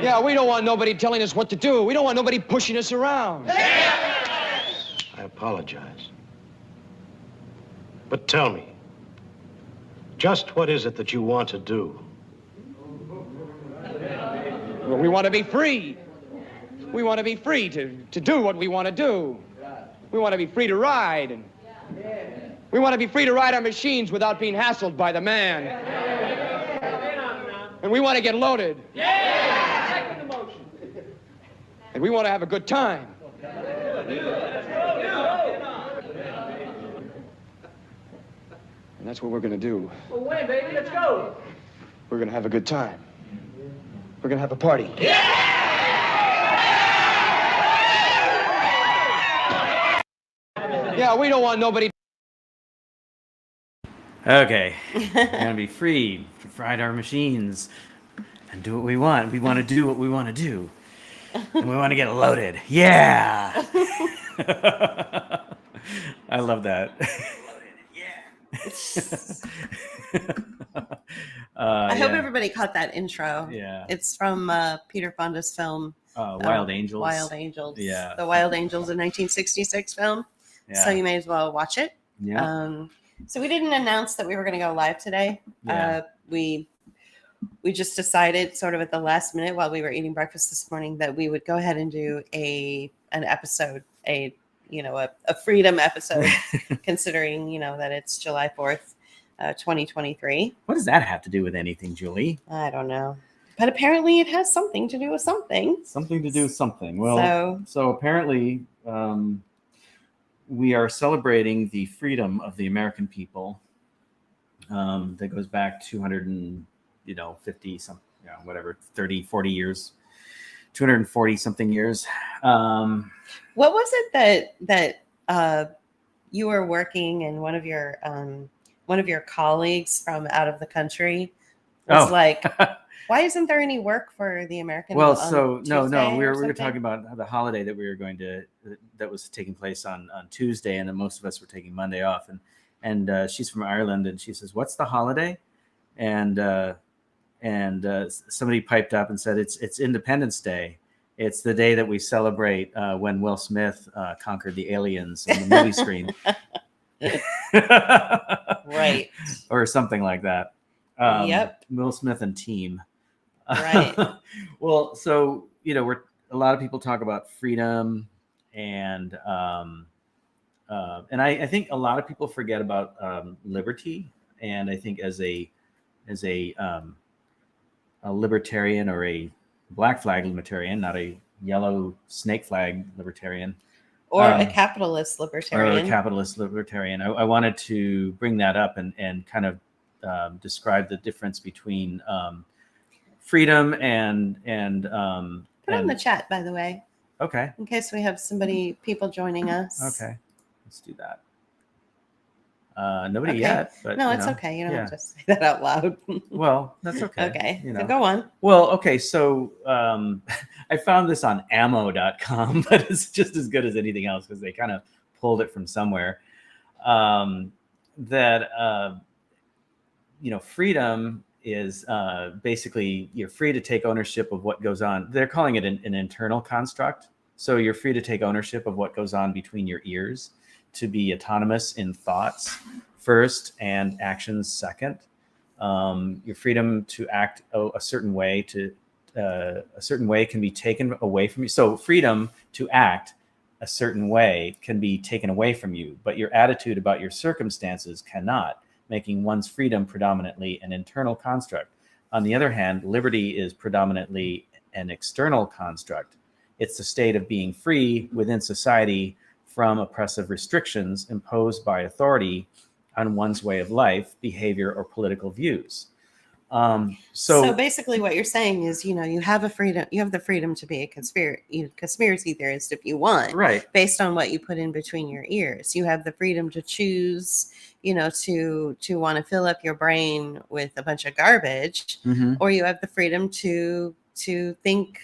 Yeah, we don't want nobody telling us what to do. We don't want nobody pushing us around. I apologize. But tell me, just what is it that you want to do? Well, we want to be free. We want to be free to do what we want to do. We want to be free to ride. And we want to be free to ride our machines without being hassled by the man. And we want to get loaded. And we want to have a good time. And that's what we're going to do. Well, when, baby? Let's go. We're going to have a good time. We're going to have a party. Yeah, we don't want nobody. Okay, we're gonna be free to ride our machines and do what we want. We want to do what we want to do, and we want to get loaded. Yeah, I love that. I hope everybody caught that intro. Yeah, it's from Peter Fonda's film Wild Angels. Wild Angels. Yeah, the Wild Angels, a 1966 film. Yeah. So you may as well watch it. Yeah. So we didn't announce that we were going to go live today. Yeah. We just decided, sort of at the last minute, while we were eating breakfast this morning, that we would go ahead and do an episode, a freedom episode, considering that it's July 4th, 2023. What does that have to do with anything, Julie? I don't know, but apparently it has something to do with something. Something to do with something. Well, so apparently. We are celebrating the freedom of the American people. That goes back 250 some, 30, 40 years, 240 something years. What was it that you were working, and one of your colleagues from out of the country was like, why isn't there any work for the American? Well, so no, we were talking about the holiday that we were that was taking place on Tuesday, and then most of us were taking Monday off. And she's from Ireland, and she says, "What's the holiday?" And somebody piped up and said, "It's Independence Day. It's the day that we celebrate when Will Smith conquered the aliens on the movie screen." Right. Or something like that. Yep. Will Smith and team. Right. Well, so a lot of people talk about freedom, and I think a lot of people forget about liberty. And I think as a libertarian, or a black flag libertarian, not a yellow snake flag libertarian, or a capitalist libertarian, I wanted to bring that up and kind of describe the difference between freedom and put on the chat, by the way. Okay. In case we have people joining us. Okay, let's do that. Nobody yet, but no, it's okay. You don't have to say that out loud. Well, that's okay. Okay, so go on. Well, okay, so I found this on ammo.com, but it's just as good as anything else because they kind of pulled it from somewhere. Freedom is basically you're free to take ownership of what goes on. They're calling it an internal construct. So you're free to take ownership of what goes on between your ears, to be autonomous in thoughts first and actions second. Your freedom to act a certain way can be taken away from you. So freedom to act a certain way can be taken away from you, but your attitude about your circumstances cannot, making one's freedom predominantly an internal construct. On the other hand, liberty is predominantly an external construct. It's the state of being free within society from oppressive restrictions imposed by authority on one's way of life, behavior, or political views. So basically what you're saying is, you have the freedom to be a conspiracy theorist if you want, right? Based on what you put in between your ears. You have the freedom to choose, to want to fill up your brain with a bunch of garbage, or you have the freedom to think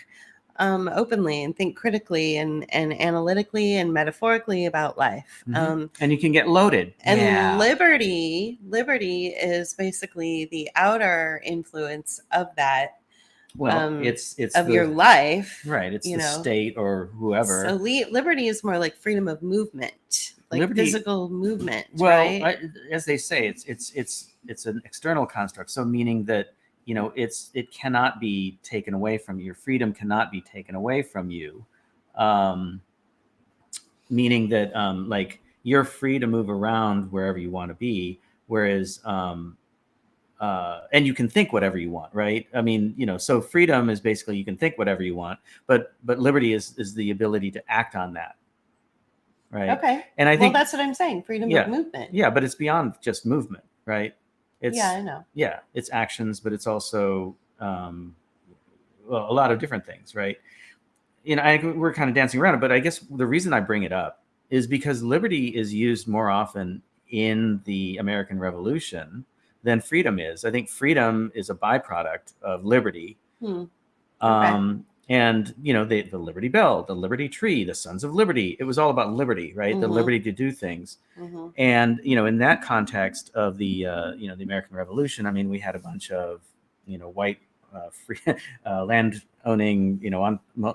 openly and think critically and analytically and metaphorically about life. And you can get loaded. And liberty is basically the outer influence of that. Well, it's of the your life, right. It's you the know. state or whoever. So liberty is more like freedom of movement, like Liberty, physical movement, well, right? as they say, it's an external construct. So meaning that it cannot be taken away from you. Your freedom cannot be taken away from you. Um, Meaning that like you're free to move around wherever you want to be, whereas and you can think whatever you want, right? I mean, so freedom is basically you can think whatever you want, but liberty is the ability to act on that, right? Okay. And I think that's what I'm saying, freedom of movement. yeah, but it's beyond just movement, right? Yeah, I know. Yeah, it's actions, but it's also well, a lot of different things, right? We're kind of dancing around it, but I guess the reason I bring it up is because liberty is used more often in the American Revolution than freedom is. I think freedom is a byproduct of liberty. Okay. And the Liberty Bell, the Liberty Tree, the Sons of Liberty, it was all about liberty, right? The liberty to do things. And in that context of the the American Revolution, I mean, we had a bunch of white free land owning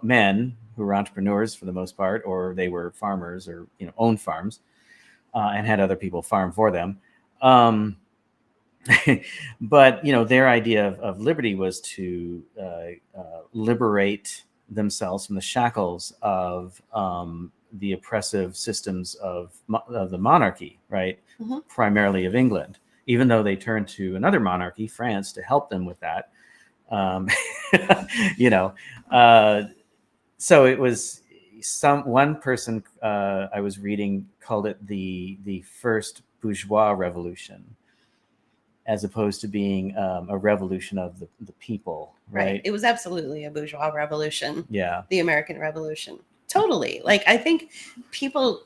men who were entrepreneurs for the most part, or they were farmers or owned farms and had other people farm for them. But their idea of liberty was to liberate themselves from the shackles of the oppressive systems of the monarchy, right? Primarily of England, even though they turned to another monarchy, France, to help them with that. So it was one person I was reading called it the first bourgeois revolution, as opposed to being a revolution of the people, right? It was absolutely a bourgeois revolution. Yeah. The American Revolution. Totally. Like, I think people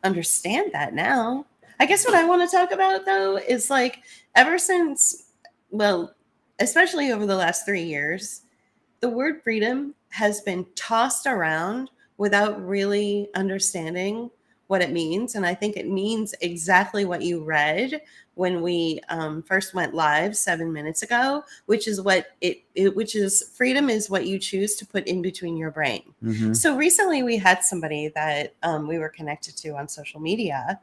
understand that now. I guess what I want to talk about, though, is like ever since, well, especially over the last 3 years, the word freedom has been tossed around without really understanding what it means. And I think it means exactly what you read when we first went live 7 minutes ago, which is which is freedom is what you choose to put in between your brain. So recently we had somebody that we were connected to on social media,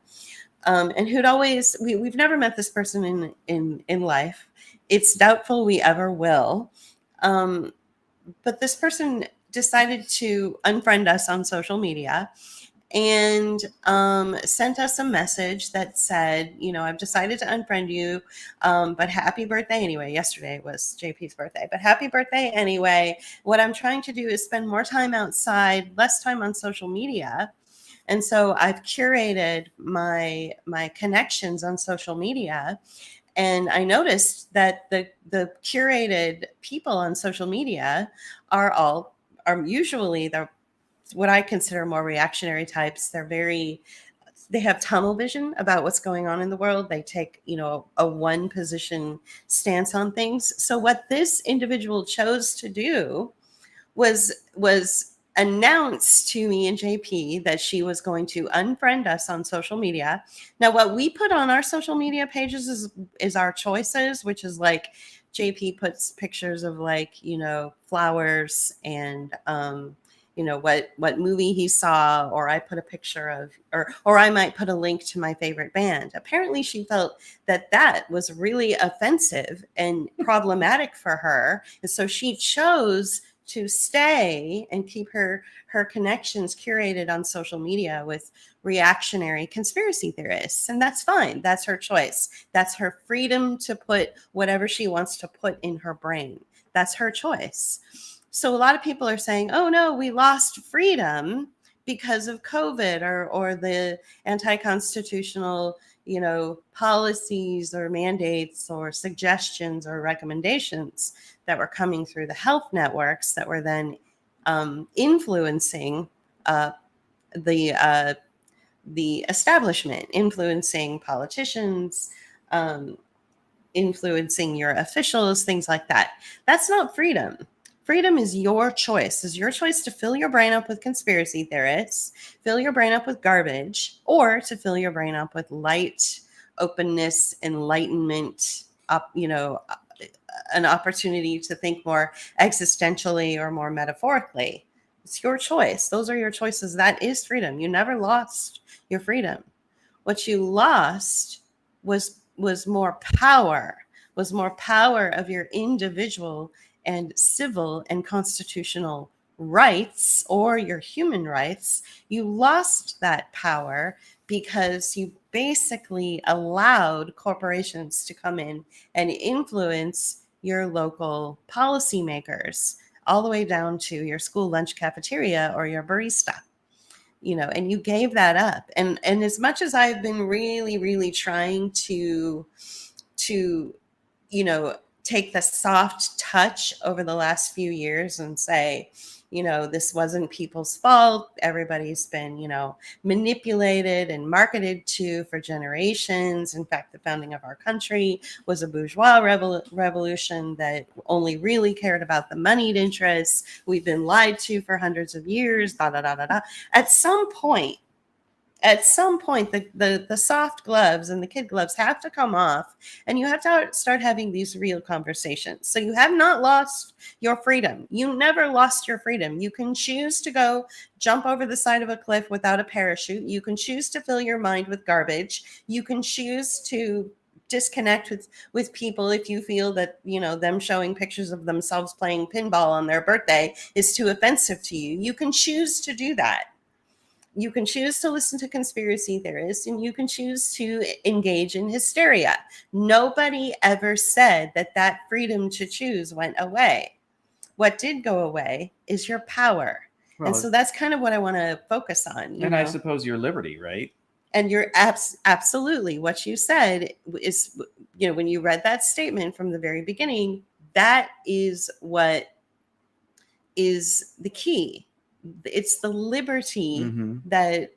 and who'd always, we've never met this person in life. It's doubtful we ever will. But this person decided to unfriend us on social media and sent us a message that said, I've decided to unfriend you, but happy birthday anyway. Yesterday was JP's birthday, but happy birthday anyway. What I'm trying to do is spend more time outside, less time on social media. And so I've curated my connections on social media. And I noticed that the curated people on social media are usually what I consider more reactionary types. They have tunnel vision about what's going on in the world. They take, a one position stance on things. So what this individual chose to do was announce to me and JP that she was going to unfriend us on social media. Now, what we put on our social media pages is our choices, which is like JP puts pictures of flowers and what movie he saw, or I put a picture of, or I might put a link to my favorite band. Apparently she felt that was really offensive and problematic for her. And so she chose to stay and keep her connections curated on social media with reactionary conspiracy theorists. And that's fine. That's her choice. That's her freedom to put whatever she wants to put in her brain. That's her choice. So a lot of people are saying, oh no, we lost freedom because of COVID or the anti-constitutional, policies or mandates or suggestions or recommendations that were coming through the health networks that were then influencing the establishment, influencing politicians, influencing your officials, things like that. That's not freedom. Freedom is your choice. It's your choice to fill your brain up with conspiracy theorists, fill your brain up with garbage, or to fill your brain up with light, openness, enlightenment, an opportunity to think more existentially or more metaphorically. It's your choice. Those are your choices. That is freedom. You never lost your freedom. What you lost was more power, was more power of your individual and civil and constitutional rights, or your human rights. You lost that power because you basically allowed corporations to come in and influence your local policymakers, all the way down to your school lunch cafeteria or your barista. And you gave that up. And as much as I've been really trying to take the soft touch over the last few years and say, this wasn't people's fault. Everybody's been, manipulated and marketed to for generations. In fact, the founding of our country was a bourgeois revolution that only really cared about the moneyed interests. We've been lied to for hundreds of years, da, da, da, da, da. At some point, the soft gloves and the kid gloves have to come off, and you have to start having these real conversations. So you have not lost your freedom. You never lost your freedom. You can choose to go jump over the side of a cliff without a parachute. You can choose to fill your mind with garbage. You can choose to disconnect with people if you feel that them showing pictures of themselves playing pinball on their birthday is too offensive to you. You can choose to do that. You can choose to listen to conspiracy theorists, and you can choose to engage in hysteria. Nobody ever said that freedom to choose went away. What did go away is your power. Well, and so that's kind of what I want to focus on. I suppose your liberty, right? And you're absolutely, what you said is, when you read that statement from the very beginning, that is what is the key. It's the liberty that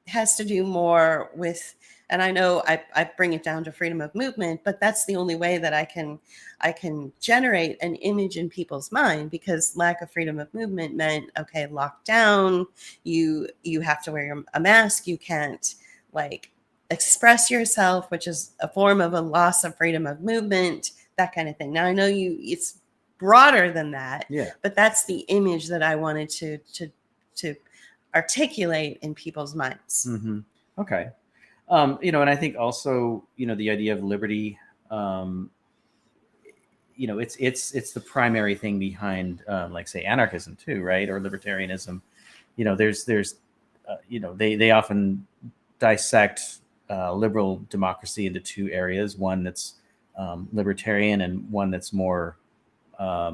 has to do more with, and I know I bring it down to freedom of movement, but that's the only way that I can generate an image in people's mind, because lack of freedom of movement meant, okay, locked down, you have to wear a mask, you can't express yourself, which is a form of a loss of freedom of movement, that kind of thing. Now I know it's broader than that, but that's the image that I wanted to articulate in people's minds. Okay. And I think also, the idea of liberty, it's the primary thing behind, say, anarchism too, right? Or libertarianism. They often dissect liberal democracy into two areas: one that's libertarian, and one that's more I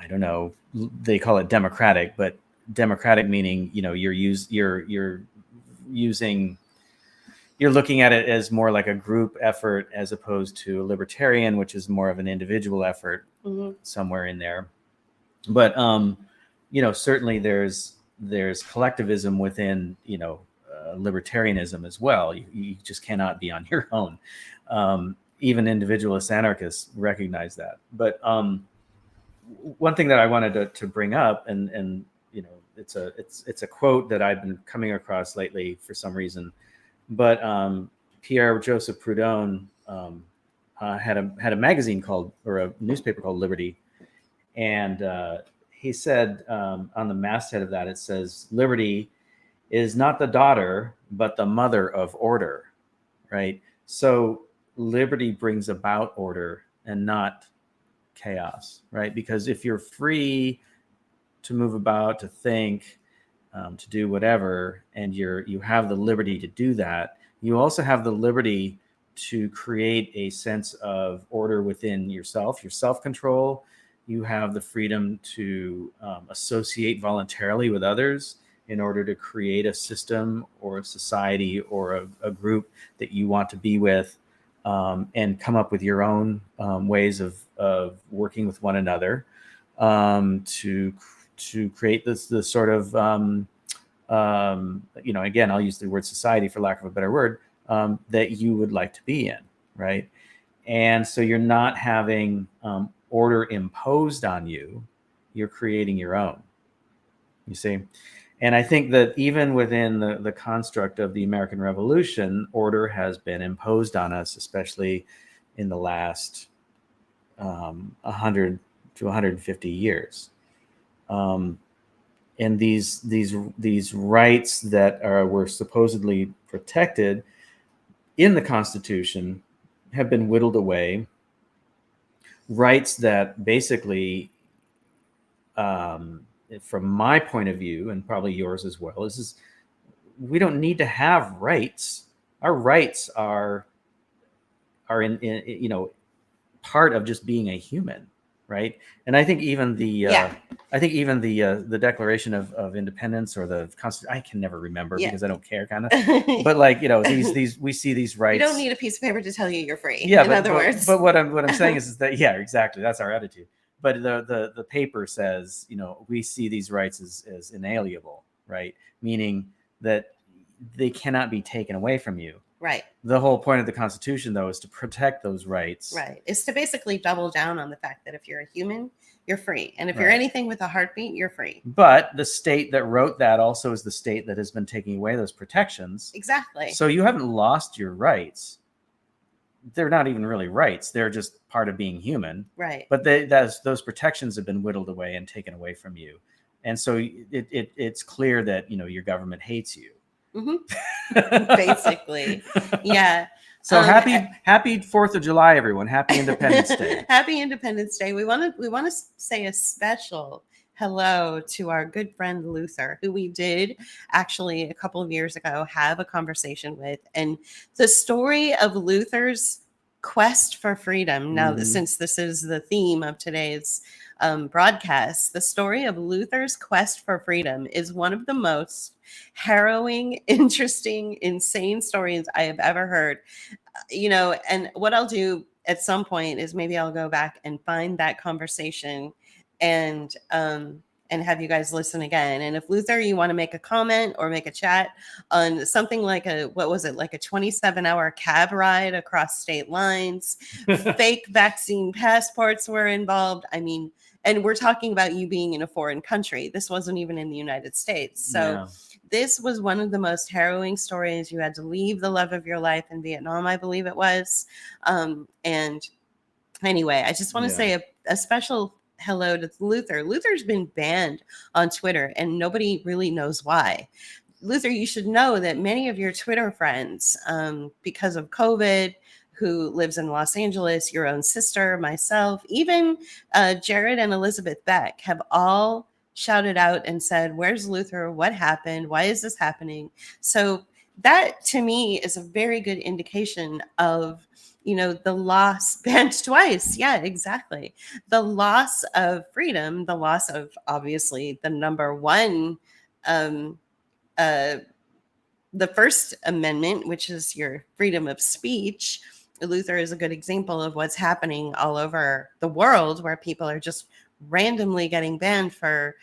don't know, they call it democratic, but democratic meaning, you're looking at it as more like a group effort, as opposed to a libertarian, which is more of an individual effort somewhere in there. But certainly there's collectivism within libertarianism as well. You just cannot be on your own. Even individualist anarchists recognize that. But one thing that I wanted to bring up, and it's a quote that I've been coming across lately for some reason. But Pierre Joseph Proudhon had a magazine or a newspaper called Liberty, and he said on the masthead of that, it says, "Liberty is not the daughter, but the mother of order," right? So liberty brings about order and not chaos, right? Because if you're free to move about, to think, to do whatever, and you have the liberty to do that, you also have the liberty to create a sense of order within yourself, your self-control. You have the freedom to associate voluntarily with others in order to create a system or a society or a group that you want to be with, and come up with your own ways of working with one another to create this sort of, again, I'll use the word society for lack of a better word, that you would like to be in, right? And so you're not having order imposed on you, you're creating your own, you see? And I think that even within the construct of the American Revolution, order has been imposed on us, especially in the last 100 to 150 years. And these rights that were supposedly protected in the Constitution have been whittled away. Rights that basically, from my point of view, and probably yours as well, is we don't need to have rights. Our rights are in part of just being a human, right? And I think even the the Declaration of Independence, or the Constitution, I can never remember because I don't care, kind of. But like, these we see these rights. You don't need a piece of paper to tell you you're free. Yeah, in other words. But what I'm saying is that, yeah, exactly, that's our attitude. But the paper says, we see these rights as inalienable, right? Meaning that they cannot be taken away from you. Right. The whole point of the Constitution, though, is to protect those rights. Right. It's to basically double down on the fact that if you're a human, you're free. And if you're anything with a heartbeat, you're free. But the state that wrote that also is the state that has been taking away those protections. Exactly. So you haven't lost your rights. They're not even really rights. They're just part of being human. Right. But those protections have been whittled away and taken away from you. And so it's clear that, your government hates you. Mm-hmm. Basically. Yeah. So happy 4th of July, everyone. Happy Independence Day. Happy Independence Day. We want to say a special hello to our good friend Luther, who we did actually a couple of years ago have a conversation with. And the story of Luther's quest for freedom, now since this is the theme of today's broadcast, the story of Luther's quest for freedom is one of the most harrowing, interesting, insane stories I have ever heard. And what I'll do at some point is maybe I'll go back and find that conversation and have you guys listen again. And if Luther, you want to make a comment or make a chat on something like a 27-hour cab ride across state lines, fake vaccine passports were involved. I mean, and we're talking about you being in a foreign country. This wasn't even in the United States. So this was one of the most harrowing stories. You had to leave the love of your life in Vietnam, I believe it was. And anyway, I just want to say a special hello to Luther. Luther's been banned on Twitter and nobody really knows why. Luther, you should know that many of your Twitter friends, because of COVID, who lives in Los Angeles, your own sister, myself, even Jared and Elizabeth Beck have all shouted out and said, "Where's Luther? What happened? Why is this happening?" So that to me is a very good indication of, the loss, banned twice. Yeah, exactly. The loss of freedom, the loss of obviously the number one, the First Amendment, which is your freedom of speech. Luther is a good example of what's happening all over the world, where people are just randomly getting banned for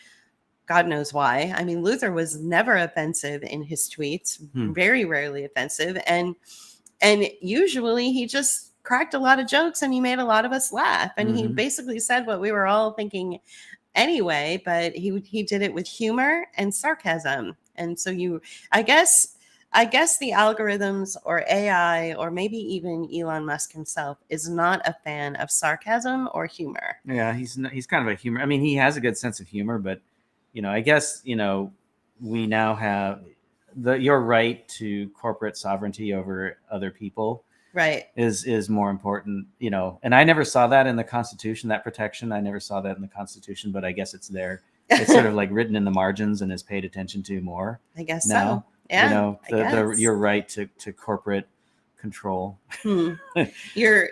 God knows why. I mean, Luther was never offensive in his tweets, very rarely offensive. And usually he just cracked a lot of jokes and he made a lot of us laugh. And he basically said what we were all thinking anyway, but he did it with humor and sarcasm. And so I guess the algorithms or AI or maybe even Elon Musk himself is not a fan of sarcasm or humor. Yeah, he's kind of a humor. I mean, he has a good sense of humor, but I guess we now have your right to corporate sovereignty over other people. Right. Is more important, and I never saw that in the Constitution, that protection. I never saw that in the Constitution, but I guess it's there. It's sort of like written in the margins and is paid attention to more. I guess now. So. Yeah, your right to corporate control. Your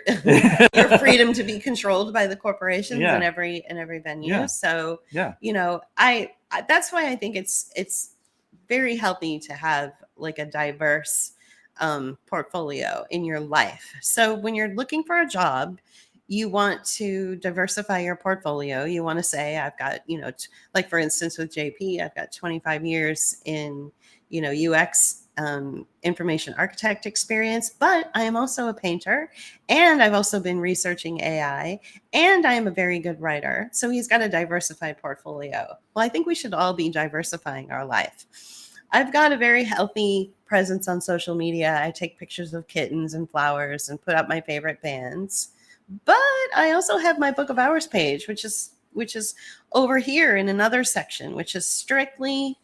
freedom to be controlled by the corporations in every venue. Yeah. So I that's why I think it's very healthy to have like a diverse portfolio in your life. So when you're looking for a job, you want to diversify your portfolio. You want to say, I've got, like for instance, with JP, I've got 25 years in, UX, information architect experience, but I am also a painter and I've also been researching AI and I am a very good writer. So he's got a diversified portfolio. Well, I think we should all be diversifying our life. I've got a very healthy presence on social media. I take pictures of kittens and flowers and put up my favorite bands. But I also have my Book of Hours page, which is over here in another section, which is strictly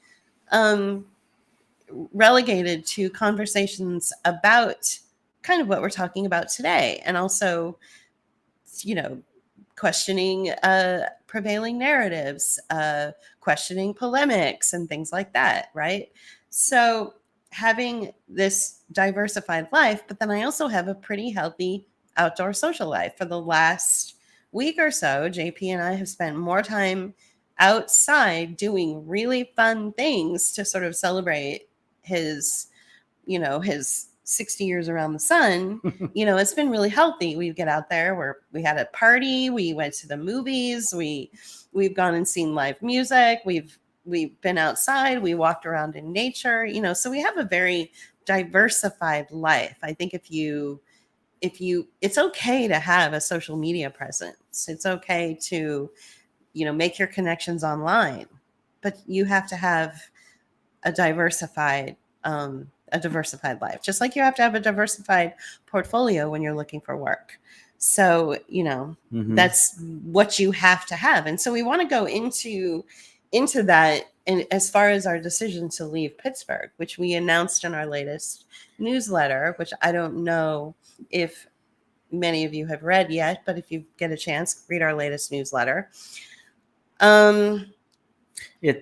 relegated to conversations about kind of what we're talking about today, and also, questioning prevailing narratives, questioning polemics, and things like that, right? So having this diversified life, but then I also have a pretty healthy outdoor social life. For the last week or so, JP and I have spent more time outside doing really fun things to sort of celebrate his 60 years around the sun. It's been really healthy. We get out there, we had a party, we went to the movies, we've gone and seen live music, we've been outside, we walked around in nature, so we have a very diversified life. I think if you it's okay to have a social media presence. It's okay to make your connections online, but you have to have a diversified life, just like you have to have a diversified portfolio when you're looking for work. So, that's what you have to have. And so we want to go into that. And as far as our decision to leave Pittsburgh, which we announced in our latest newsletter, which I don't know if many of you have read yet, but if you get a chance, read our latest newsletter. If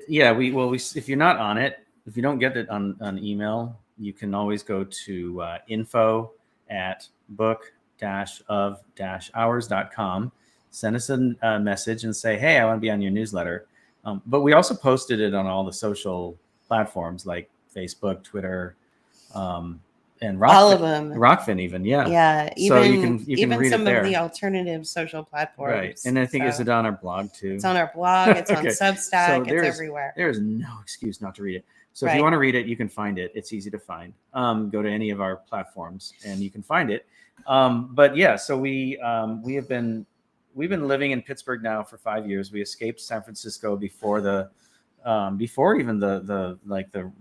you're not on it, if you don't get it on email, you can always go to info@book-of-hours.com. Send us a message and say, hey, I want to be on your newsletter. But we also posted it on all the social platforms like Facebook, Twitter, and Rockfin, all of them. Rockfin even, yeah. Yeah, so you can read some it there. Of the alternative social platforms. Right, and I think is it on our blog too? It's on our blog. It's okay. on Substack. It's everywhere. There is no excuse not to read it. So if you want to read it, you can find it. It's easy to find. Go to any of our platforms and you can find it. But yeah, so we've been living in Pittsburgh now for 5 years. We escaped San Francisco before even the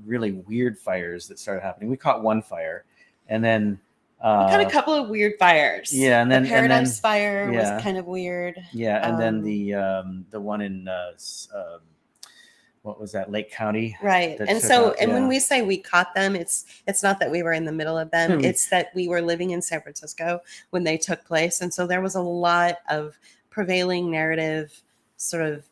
really weird fires that started happening. We caught one fire, and then we caught a couple of weird fires. Yeah, and then the Paradise Fire was kind of weird. Yeah, and then the one in what was that, Lake County? Right. And so when we say we caught them, it's not that we were in the middle of them. It's that we were living in San Francisco when they took place. And so there was a lot of prevailing narrative, sort of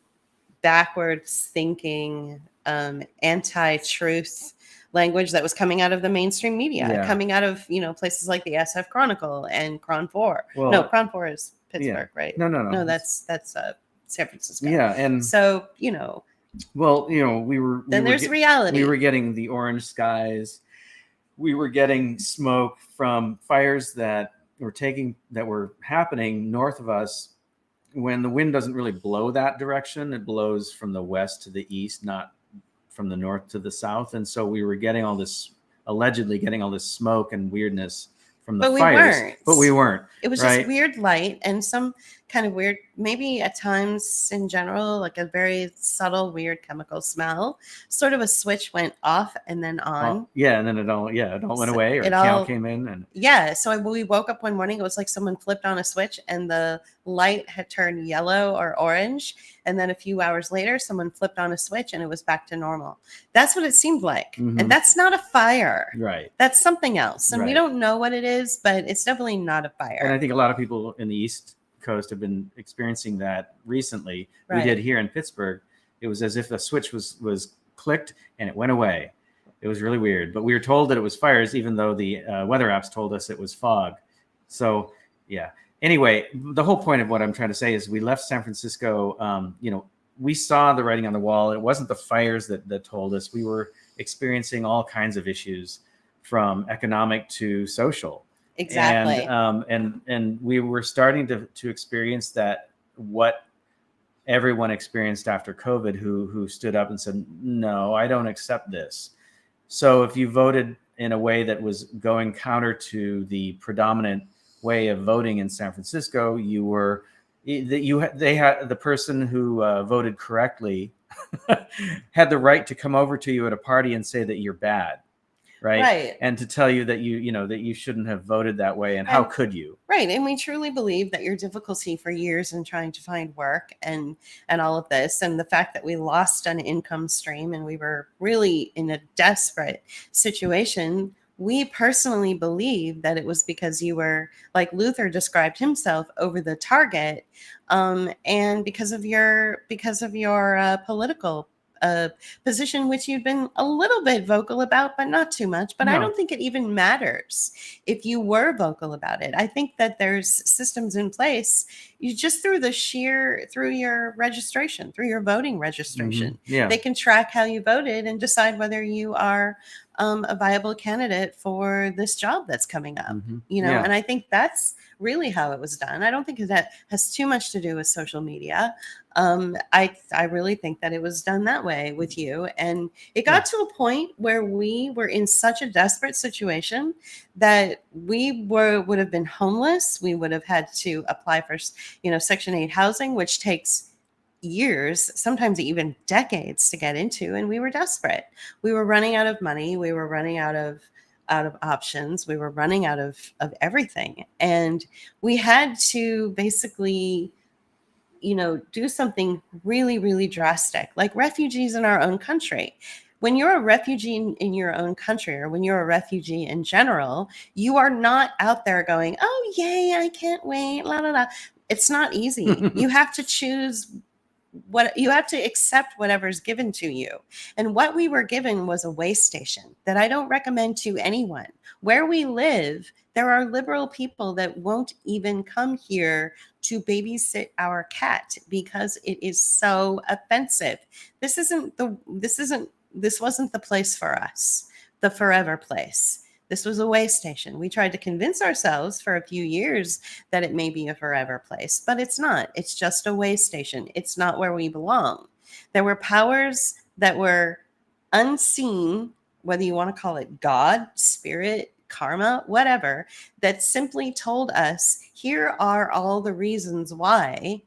backwards thinking, anti-truth language that was coming out of the mainstream media, coming out of, places like the SF Chronicle and Cron 4. Well, no, Cron 4 is Pittsburgh, right? No, that's San Francisco. Yeah. And so, there's reality. We were getting the orange skies. We were getting smoke from fires that were happening north of us. When the wind doesn't really blow that direction, it blows from the west to the east, not from the north to the south. And so we were allegedly getting all this smoke and weirdness from the fires. But we weren't. It was just weird light and some kind of weird, maybe at times in general, like a very subtle, weird chemical smell. Sort of a switch went off and then on. And then it all went away, or it all came in. And so we woke up one morning, it was like someone flipped on a switch and the light had turned yellow or orange. And then a few hours later, someone flipped on a switch and it was back to normal. That's what it seemed like. Mm-hmm. And that's not a fire. Right. That's something else. And we don't know what it is, but it's definitely not a fire. And I think a lot of people in the East Coast have been experiencing that recently. We did here in Pittsburgh. It was as if a switch was clicked and it went away. It was really weird. But we were told that it was fires, even though the weather apps told us it was fog. So, yeah. Anyway, the whole point of what I'm trying to say is we left San Francisco. We saw the writing on the wall. It wasn't the fires that told us. We were experiencing all kinds of issues, from economic to social. Exactly. And we were starting to experience that, what everyone experienced after COVID, who stood up and said, no, I don't accept this. So if you voted in a way that was going counter to the predominant way of voting in San Francisco, the person who voted correctly had the right to come over to you at a party and say that you're bad, right? Right. And to tell you that that you shouldn't have voted that way, and how could you? Right. And we truly believe that your difficulty for years in trying to find work and all of this, and the fact that we lost an income stream and we were really in a desperate situation, we personally believe that it was because you were, like Luther described himself, over the target, and because of your political position, which you've been a little bit vocal about, but not too much. But I No. don't think it even matters if you were vocal about it. I think that there's systems in place. You just through your registration, through your voting registration, Yeah. they can track how you voted and decide whether you are a viable candidate for this job that's coming up. Yeah. And I think that's really how it was done. I don't think that has too much to do with social media. I really think that it was done that way with you. And it got to a point where we were in such a desperate situation that we would have been homeless. We would have had to apply for, Section 8 housing, which takes years, sometimes even decades to get into. And we were desperate. We were running out of money. We were running out of options. We were running out of everything. And we had to basically, do something really, really drastic, like refugees in our own country. When you're a refugee in your own country, or when you're a refugee in general, you are not out there going, oh, yay, I can't wait, la, la, la. It's not easy. You have to choose you have to accept whatever's given to you. And what we were given was a way station that I don't recommend to anyone. Where we live, there are liberal people that won't even come here to babysit our cat because it is so offensive. This wasn't the place for us, the forever place. This was a way station. We tried to convince ourselves for a few years that it may be a forever place, but it's not. It's just a way station. It's not where we belong. There were powers that were unseen, whether you want to call it God, spirit, karma, whatever, that simply told us, here are all the reasons why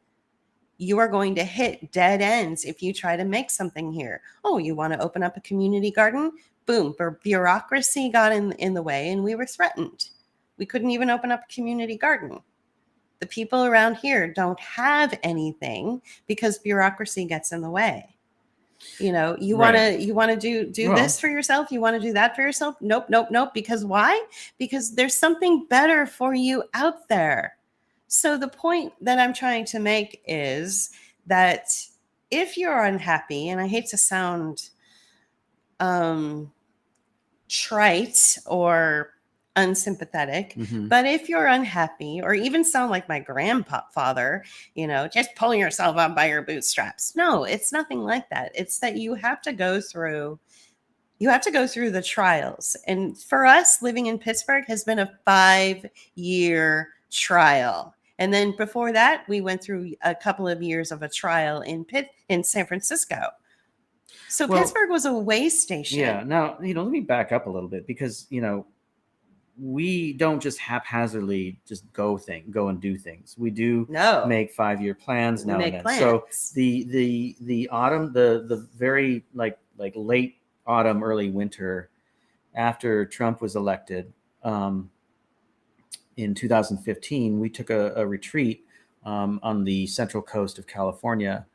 you are going to hit dead ends if you try to make something here. Oh, you want to open up a community garden? Boom, bureaucracy got in the way and we were threatened. We couldn't even open up a community garden. The people around here don't have anything because bureaucracy gets in the way. You want to do this for yourself. You want to do that for yourself. Nope. Because why? Because there's something better for you out there. So the point that I'm trying to make is that if you're unhappy, and I hate to sound trite or unsympathetic, but if you're unhappy, or even sound like my grandfather, just pull yourself up by your bootstraps. No, it's nothing like that. It's that you have to go through the trials. And for us, living in Pittsburgh has been a 5-year trial. And then before that, we went through a couple of years of a trial in San Francisco. So Pittsburgh was a way station. Yeah. Now, let me back up a little bit because, we don't just haphazardly just go and do things. We do make 5-year plans now and then. So the autumn, the very like late autumn, early winter after Trump was elected, in 2015, we took a retreat on the central coast of California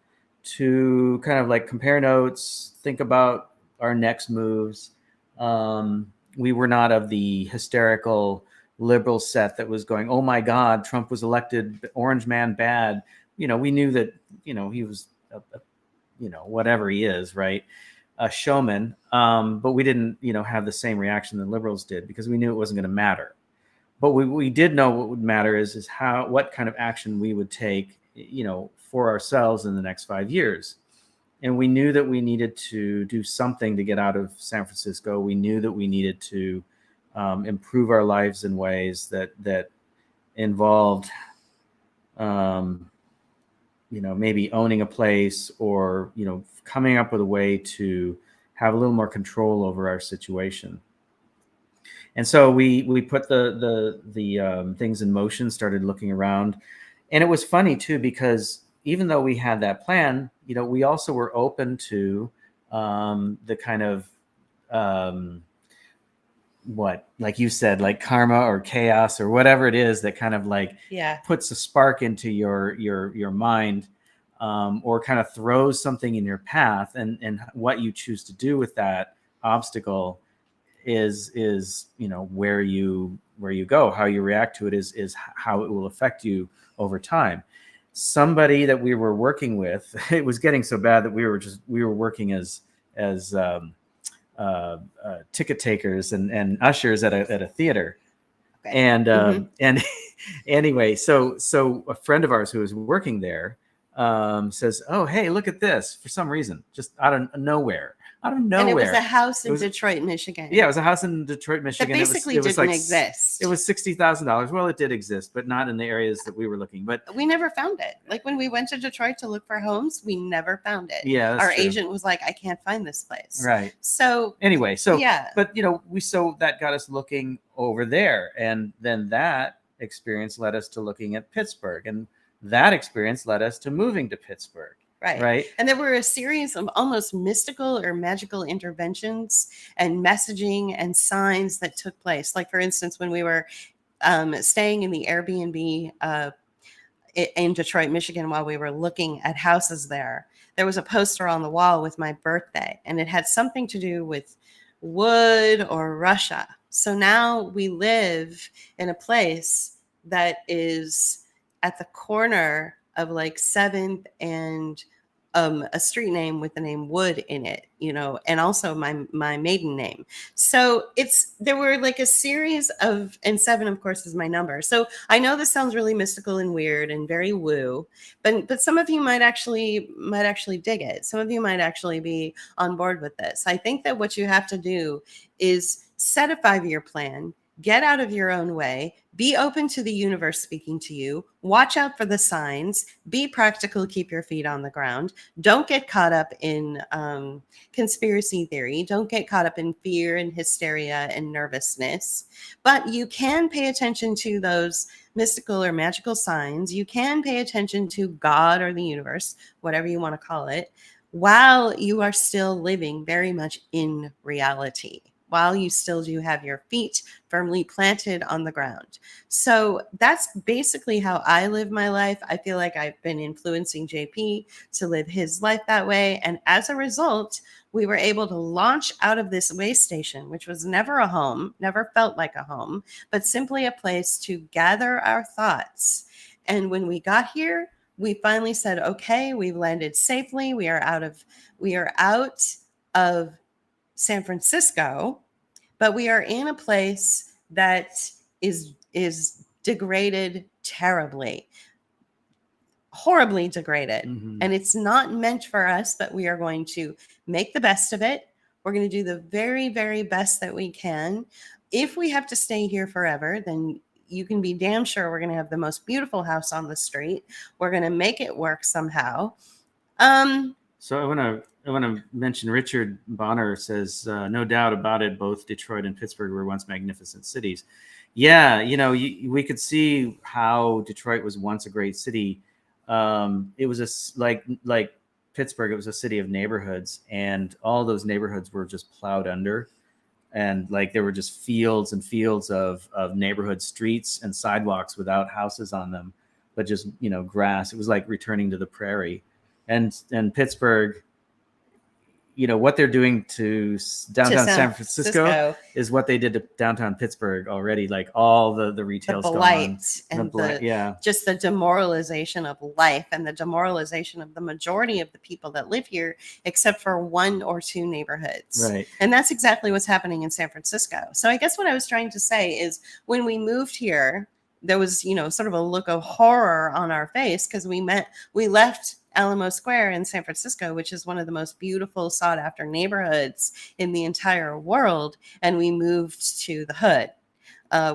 to kind of like compare notes, think about our next moves. We were not of the hysterical liberal set that was going, oh my God, Trump was elected, orange man bad. We knew that, he was, whatever he is, right? A showman. But we didn't, have the same reaction that liberals did because we knew it wasn't going to matter. But we did know what would matter is what kind of action we would take, for ourselves in the next 5 years. And we knew that we needed to do something to get out of San Francisco. We knew that we needed to improve our lives in ways that involved, maybe owning a place or, coming up with a way to have a little more control over our situation. And so we put the things in motion, started looking around. And it was funny too, because, even though we had that plan, we also were open to the kind of what, like you said, like karma or chaos or whatever it is that kind of like puts a spark into your mind, or kind of throws something in your path, and what you choose to do with that obstacle is where you go. How you react to it is how it will affect you over time. Somebody that we were working with, it was getting so bad that we were working as ticket takers and ushers at a theater. Okay. And anyway, so a friend of ours who was working there says, "Oh, hey, look at this!" For some reason, just out of nowhere. And it was a house in Detroit, Michigan. Yeah, it was a house in Detroit, Michigan. That basically didn't exist. It was $60,000. Well, it did exist, but not in the areas that we were looking. But we never found it. Like when we went to Detroit to look for homes, we never found it. Yeah, that's our true. agent was like, "I can't find this place." Right. So anyway, but that got us looking over there, and then that experience led us to looking at Pittsburgh, and that experience led us to moving to Pittsburgh. Right. And there were a series of almost mystical or magical interventions and messaging and signs that took place. Like, for instance, when we were staying in the Airbnb in Detroit, Michigan, while we were looking at houses there was a poster on the wall with my birthday, and it had something to do with wood or Russia. So now we live in a place that is at the corner of like 7th and a street name with the name Wood in it, and also my maiden name. So there were like a series of, and 7 of course is my number. So I know this sounds really mystical and weird and very woo, but some of you might actually dig it. Some of you might actually be on board with this. I think that what you have to do is set a 5-year plan. Get out of your own way, be open to the universe speaking to you, watch out for the signs, be practical, keep your feet on the ground. Don't get caught up in conspiracy theory. Don't get caught up in fear and hysteria and nervousness. But you can pay attention to those mystical or magical signs. You can pay attention to God or the universe, whatever you want to call it, while you are still living very much in reality, while you still do have your feet firmly planted on the ground. So that's basically how I live my life. I feel like I've been influencing JP to live his life that way. And as a result, we were able to launch out of this way station, which was never a home, never felt like a home, but simply a place to gather our thoughts. And when we got here, we finally said, okay, we've landed safely. We are out of San Francisco, but we are in a place that is degraded terribly, horribly degraded. Mm-hmm. And it's not meant for us, but we are going to make the best of it. We're going to do the very, very best that we can. If we have to stay here forever, then you can be damn sure we're going to have the most beautiful house on the street. We're going to make it work somehow. So I want to mention Richard Bonner says, no doubt about it, both Detroit and Pittsburgh were once magnificent cities. Yeah, we could see how Detroit was once a great city. It was like Pittsburgh, it was a city of neighborhoods, and all those neighborhoods were just plowed under. And like there were just fields and fields of neighborhood streets and sidewalks without houses on them, but just, grass. It was like returning to the prairie. And Pittsburgh, what they're doing to downtown San Francisco is what they did to downtown Pittsburgh already. Like all the retail's gone. Just the demoralization of life and the demoralization of the majority of the people that live here, except for 1 or 2 neighborhoods. Right. And that's exactly what's happening in San Francisco. So I guess what I was trying to say is when we moved here, there was, sort of a look of horror on our face because we left Alamo Square in San Francisco, which is one of the most beautiful, sought after neighborhoods in the entire world. And we moved to the hood,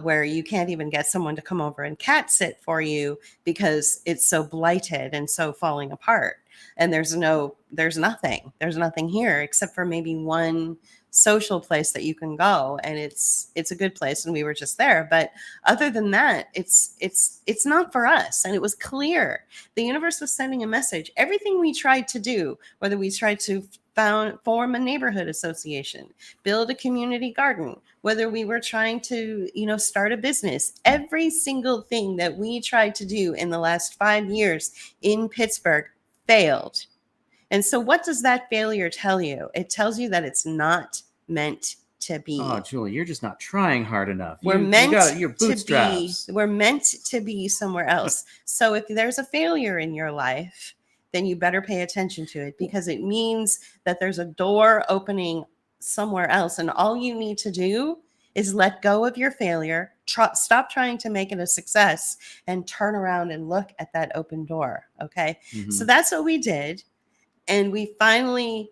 where you can't even get someone to come over and cat sit for you because it's so blighted and so falling apart. and there's nothing here except for maybe one social place that you can go, and it's a good place, and we were just there. But other than that, it's not for us. And it was clear the universe was sending a message. Everything we tried to do, whether we tried to form a neighborhood association, build a community garden, whether we were trying to, start a business, every single thing that we tried to do in the last 5 years in Pittsburgh failed. And so what does that failure tell you? It tells you that it's not meant to be. Oh, Julie, you're just not trying hard enough. We're you meant got your bootstraps. we're meant to be somewhere else. So if there's a failure in your life, then you better pay attention to it, because it means that there's a door opening somewhere else. And all you need to do is let go of your failure, stop trying to make it a success, and turn around and look at that open door. Okay. Mhm. So that's what we did. And we finally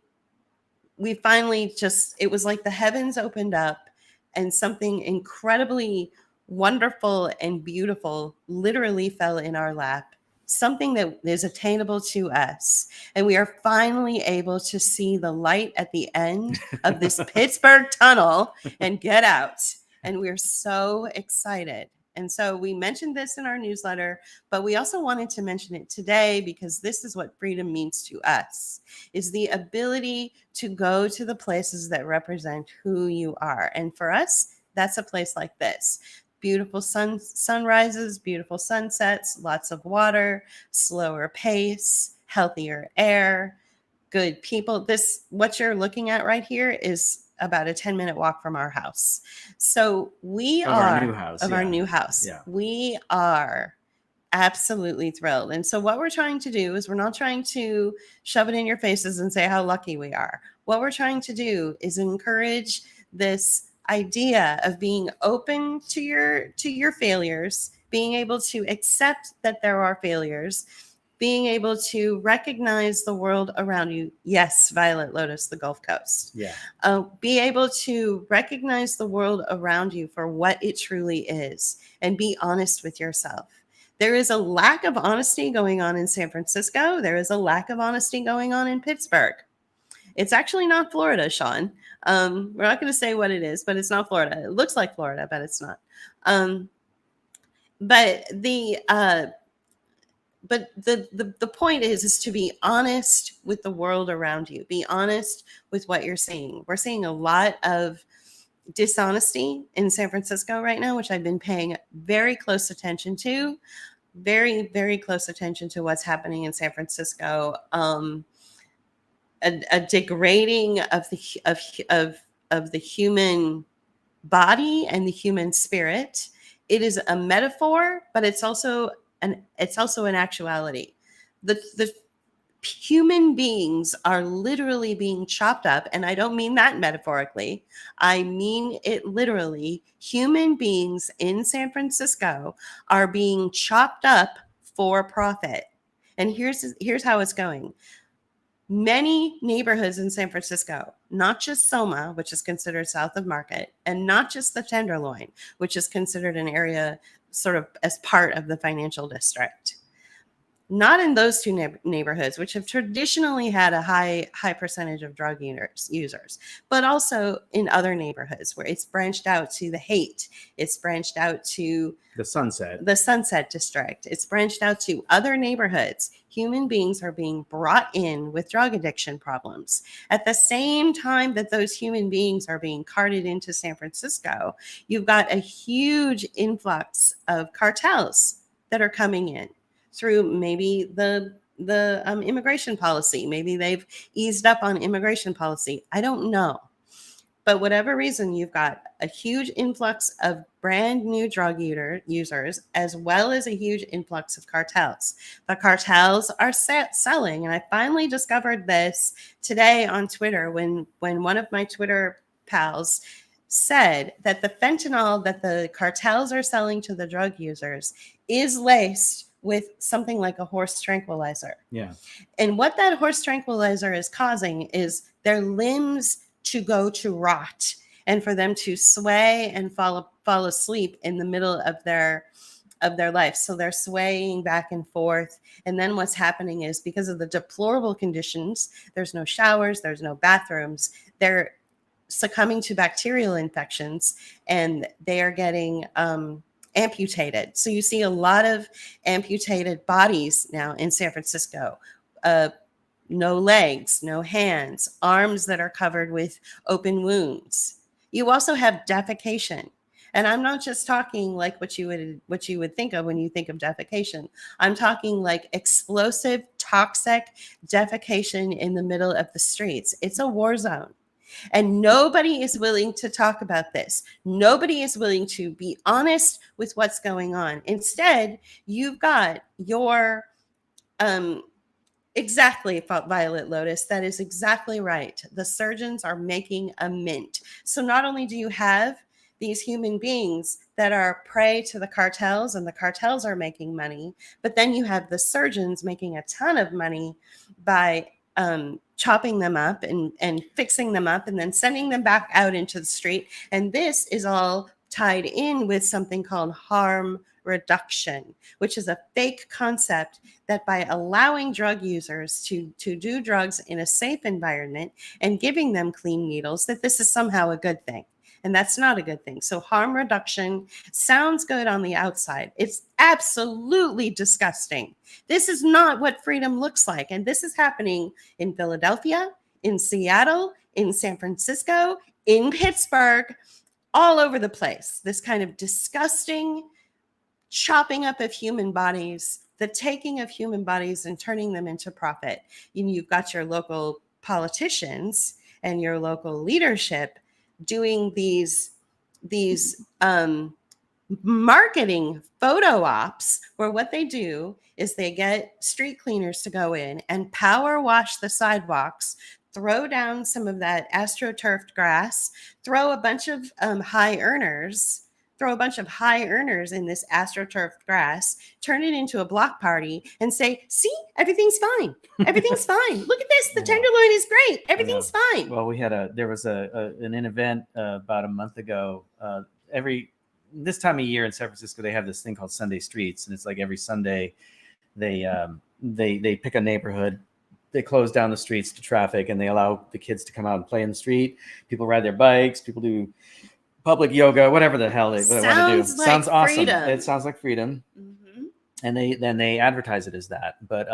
just, it was like the heavens opened up and something incredibly wonderful and beautiful literally fell in our lap. Something that is attainable to us. And we are finally able to see the light at the end of this Pittsburgh tunnel and get out. And we're so excited. And so we mentioned this in our newsletter, but we also wanted to mention it today because this is what freedom means to us, is the ability to go to the places that represent who you are. And for us, that's a place like this. Beautiful sunrises, beautiful sunsets, lots of water, slower pace, healthier air, good people. What you're looking at right here is about a 10-minute walk from our house. So our new house. Yeah. We are absolutely thrilled. And so what we're trying to do is, we're not trying to shove it in your faces and say how lucky we are. What we're trying to do is encourage this idea of being open to your failures, being able to accept that there are failures, being able to recognize the world around you. Yes, Violet Lotus, the Gulf Coast. Yeah. Be able to recognize the world around you for what it truly is, and be honest with yourself. There is a lack of honesty going on in San Francisco. There is a lack of honesty going on in Pittsburgh. It's actually not Florida, Sean. We're not going to say what it is, but it's not Florida. It looks like Florida, but it's not. But the point is to be honest with the world around you. Be honest with what you're seeing. We're seeing a lot of dishonesty in San Francisco right now, which I've been paying very close attention to. Very, very close attention to what's happening in San Francisco. A degrading of the human body and the human spirit. It is a metaphor, but it's also an actuality. The human beings are literally being chopped up, and I don't mean that metaphorically. I mean it literally. Human beings in San are being chopped up for profit. And here's how it's going. Many neighborhoods in San Francisco, not just Soma, which is considered south of Market, and not just the Tenderloin, which is considered an area sort of as part of the financial district. Not in those two neighborhoods, which have traditionally had a high percentage of drug users, but also in other neighborhoods where it's branched out to the Haight. It's branched out to the Sunset District. It's branched out to other neighborhoods. Human beings are being brought in with drug addiction problems. At the same time that those human beings are being carted into San Francisco, you've got a huge influx of cartels that are coming in through maybe the immigration policy. Maybe they've eased up on immigration policy. I don't know. But whatever reason, you've got a huge influx of brand new drug users, as well as a huge influx of cartels. The cartels are selling, and I finally discovered this today on Twitter when one of my Twitter pals said that the fentanyl that the cartels are selling to the drug users is laced with something like a horse tranquilizer. Yeah. And what that horse tranquilizer is causing is their limbs to go to rot, and for them to sway and fall asleep in the middle of their of their life. So they're swaying back and forth. And then what's happening is, because of the deplorable conditions, there's no showers, there's no bathrooms, they're succumbing to bacterial infections, and they are getting amputated. So you see a lot of amputated bodies now in San Francisco. No legs, no hands, arms that are covered with open wounds. You also have defecation. And I'm not just talking like what you would think of when you think of defecation. I'm talking like explosive, toxic defecation in the middle of the streets. It's a war zone. And nobody is willing to talk about this. Nobody is willing to be honest with what's going on. Instead, you've got your exactly, Violet Lotus. That is exactly right. The surgeons are making a mint. So not only do you have these human beings that are prey to the cartels, and the cartels are making money, but then you have the surgeons making a ton of money by chopping them up and fixing them up and then sending them back out into the street. And this is all tied in with something called harm reduction, which is a fake concept that by allowing drug users to do drugs in a safe environment and giving them clean needles, that this is somehow a good thing. And that's not a good thing. So harm reduction sounds good on the outside. It's absolutely disgusting. This is not what freedom looks like. And this is happening in Philadelphia, in Seattle, in San Francisco, in Pittsburgh, all over the place. This kind of disgusting chopping up of human bodies, the taking of human bodies and turning them into profit. You've got your local politicians and your local leadership doing these marketing photo ops, where what they do is they get street cleaners to go in and power wash the sidewalks, throw down some of that astroturfed grass, throw a bunch of high earners in this astroturfed grass, turn it into a block party and say, see, everything's fine. Everything's fine. Look at this. The tenderloin is great. Everything's fine. Well, there was an event about a month ago. This time of year in San Francisco, they have this thing called Sunday Streets. And it's like every Sunday they pick a neighborhood. They close down the streets to traffic and they allow the kids to come out and play in the street. People ride their bikes. People do public yoga, whatever the hell they want to do. Like sounds awesome. Freedom. It sounds like freedom. Mm-hmm. And they advertise it as that. But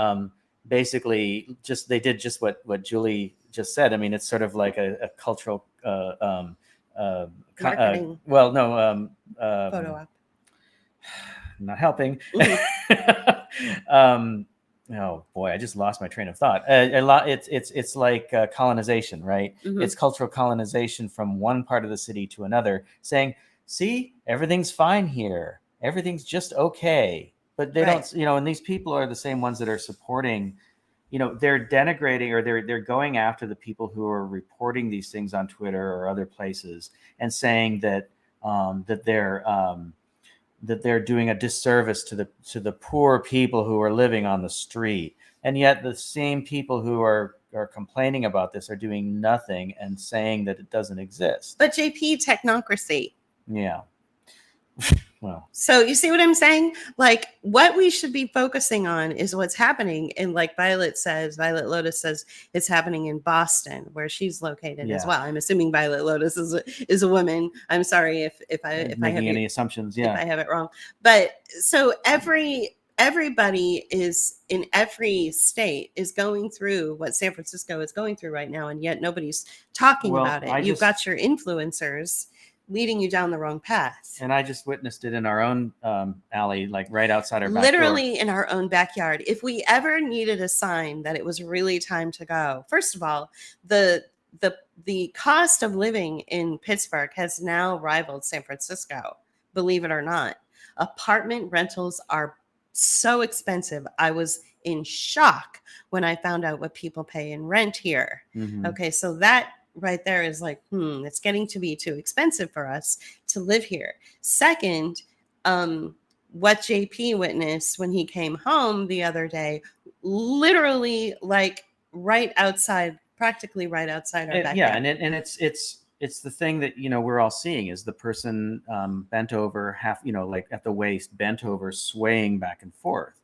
basically, they did just what Julie just said. I mean, it's sort of like a cultural Marketing. Photo op. Not helping. Mm-hmm. Oh boy, I just lost my train of thought. It's like colonization, right? Mm-hmm. It's cultural colonization from one part of the city to another, saying, "See, everything's fine here. Everything's just okay." But they don't, and these people are the same ones that are supporting. They're denigrating, or they're going after the people who are reporting these things on Twitter or other places and saying that that they're doing a disservice to the poor people who are living on the street. And yet the same people who are complaining about this are doing nothing and saying that it doesn't exist. But JP, technocracy. Yeah. Well, so you see what I'm saying? Like, what we should be focusing on is what's happening. And like Violet Lotus says, it's happening in Boston, where she's located as well. I'm assuming Violet Lotus is a woman. I'm sorry if I have any assumptions. Yeah, if I have it wrong. But so everybody is in every state is going through what San Francisco is going through right now, and yet nobody's talking about it. You've got your influencers leading you down the wrong path. And I just witnessed it in our own alley, like right outside our back literally door. In our own backyard. If we ever needed a sign that it was really time to go, first of all, the cost of living in Pittsburgh has now rivaled San Francisco, believe it or not. Apartment rentals are so expensive. I was in shock when I found out what people pay in rent here. Mm-hmm. Okay, so that right there is like, it's getting to be too expensive for us to live here. Second, what JP witnessed when he came home the other day, literally like practically right outside our backyard. Yeah, and it's it's the thing that, we're all seeing is the person bent over half, like at the waist, bent over, swaying back and forth.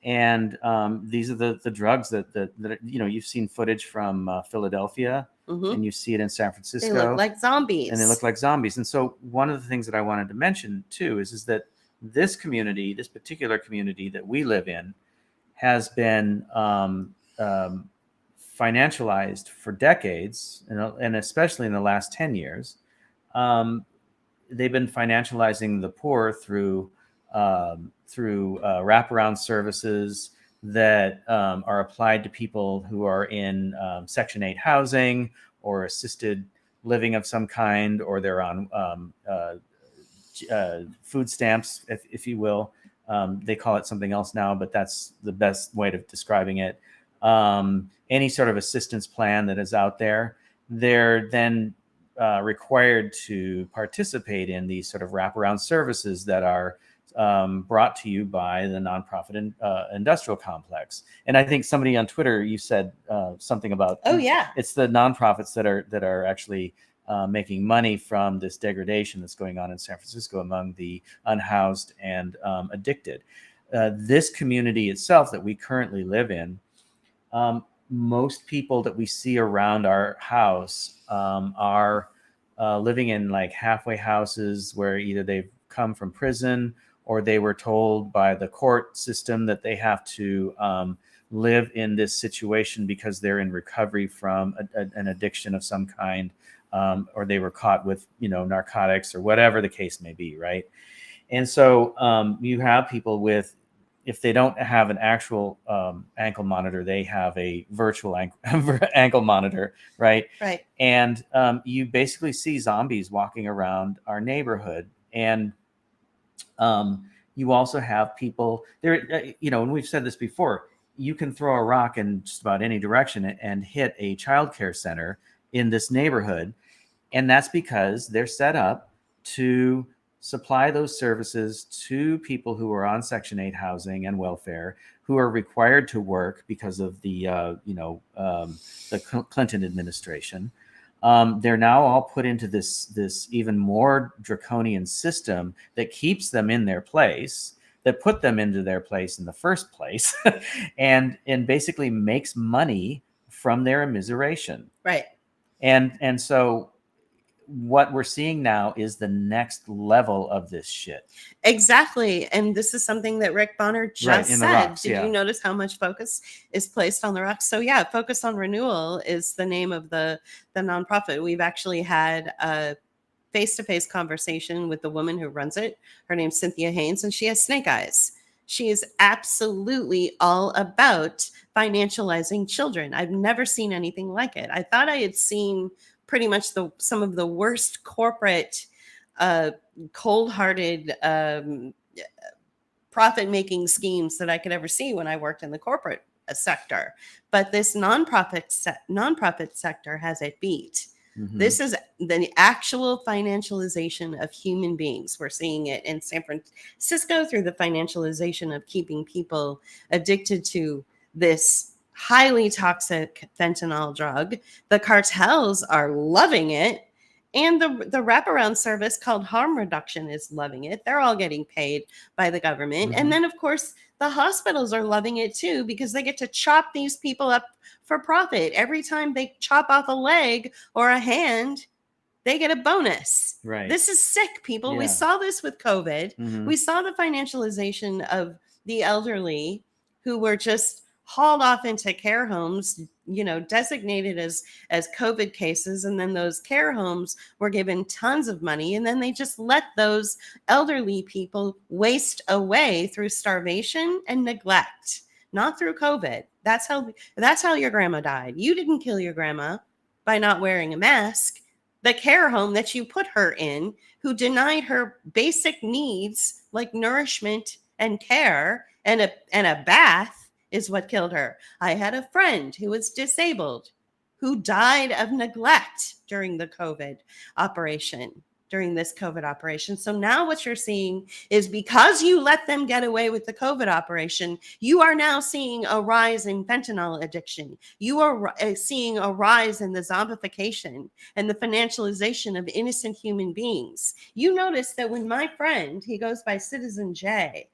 And these are the drugs that you've seen footage from Philadelphia, and you see it in San Francisco. They look like zombies. And they look like zombies. And so one of the things that I wanted to mention too is that this particular community that we live in, has been financialized for decades, and especially in the last 10 years. They've been financializing the poor through wraparound services that are applied to people who are in Section 8 housing or assisted living of some kind, or they're on food stamps, if you will. They call it something else now, but that's the best way of describing it. Any sort of assistance plan that is out there, they're then required to participate in these sort of wraparound services that are brought to you by the nonprofit industrial complex. And I think somebody on Twitter, you said something about, it's the nonprofits that are actually making money from this degradation that's going on in San Francisco among the unhoused and addicted. This community itself that we currently live in, most people that we see around our house are living in like halfway houses where either they've come from prison or they were told by the court system that they have to live in this situation because they're in recovery from an addiction of some kind, or they were caught with, narcotics or whatever the case may be, right? And so you have people with, if they don't have an actual ankle monitor, they have a virtual ankle monitor, right? Right. And you basically see zombies walking around our neighborhood. And you also have people there, and we've said this before, you can throw a rock in just about any direction and hit a childcare center in this neighborhood. And that's because they're set up to supply those services to people who are on Section 8 housing and welfare, who are required to work because of the Clinton administration. They're now all put into this even more draconian system that keeps them in their place, that put them into their place in the first place, and basically makes money from their immiseration. Right. And so what we're seeing now is the next level of this shit. Exactly. And this is something that Rick Bonner just said. Rocks, Did you notice how much focus is placed on the rocks? So yeah, Focus on Renewal is the name of the nonprofit. We've actually had a face-to-face conversation with the woman who runs it. Her name's Cynthia Haynes, and she has snake eyes. She is absolutely all about financializing children. I've never seen anything like it. I thought I had seen pretty much some of the worst corporate, cold-hearted profit-making schemes that I could ever see when I worked in the corporate sector. But this nonprofit sector has it beat. Mm-hmm. This is the actual financialization of human beings. We're seeing it in San Francisco through the financialization of keeping people addicted to this highly toxic fentanyl drug. The cartels are loving it. And the wraparound service called harm reduction is loving it. They're all getting paid by the government. Mm-hmm. And then, of course, the hospitals are loving it, too, because they get to chop these people up for profit. Every time they chop off a leg or a hand, they get a bonus. Right. This is sick, people. Yeah. We saw this with COVID. Mm-hmm. We saw the financialization of the elderly who were just hauled off into care homes, designated as COVID cases. And then those care homes were given tons of money. And then they just let those elderly people waste away through starvation and neglect, not through COVID. That's how your grandma died. You didn't kill your grandma by not wearing a mask. The care home that you put her in, who denied her basic needs like nourishment and care and a bath, is what killed her. I had a friend who was disabled who died of neglect during the COVID operation. during this COVID operation. So now what you're seeing is, because you let them get away with the COVID operation, you are now seeing a rise in fentanyl addiction. You are seeing a rise in the zombification and the financialization of innocent human beings. You notice that when my friend, he goes by Citizen J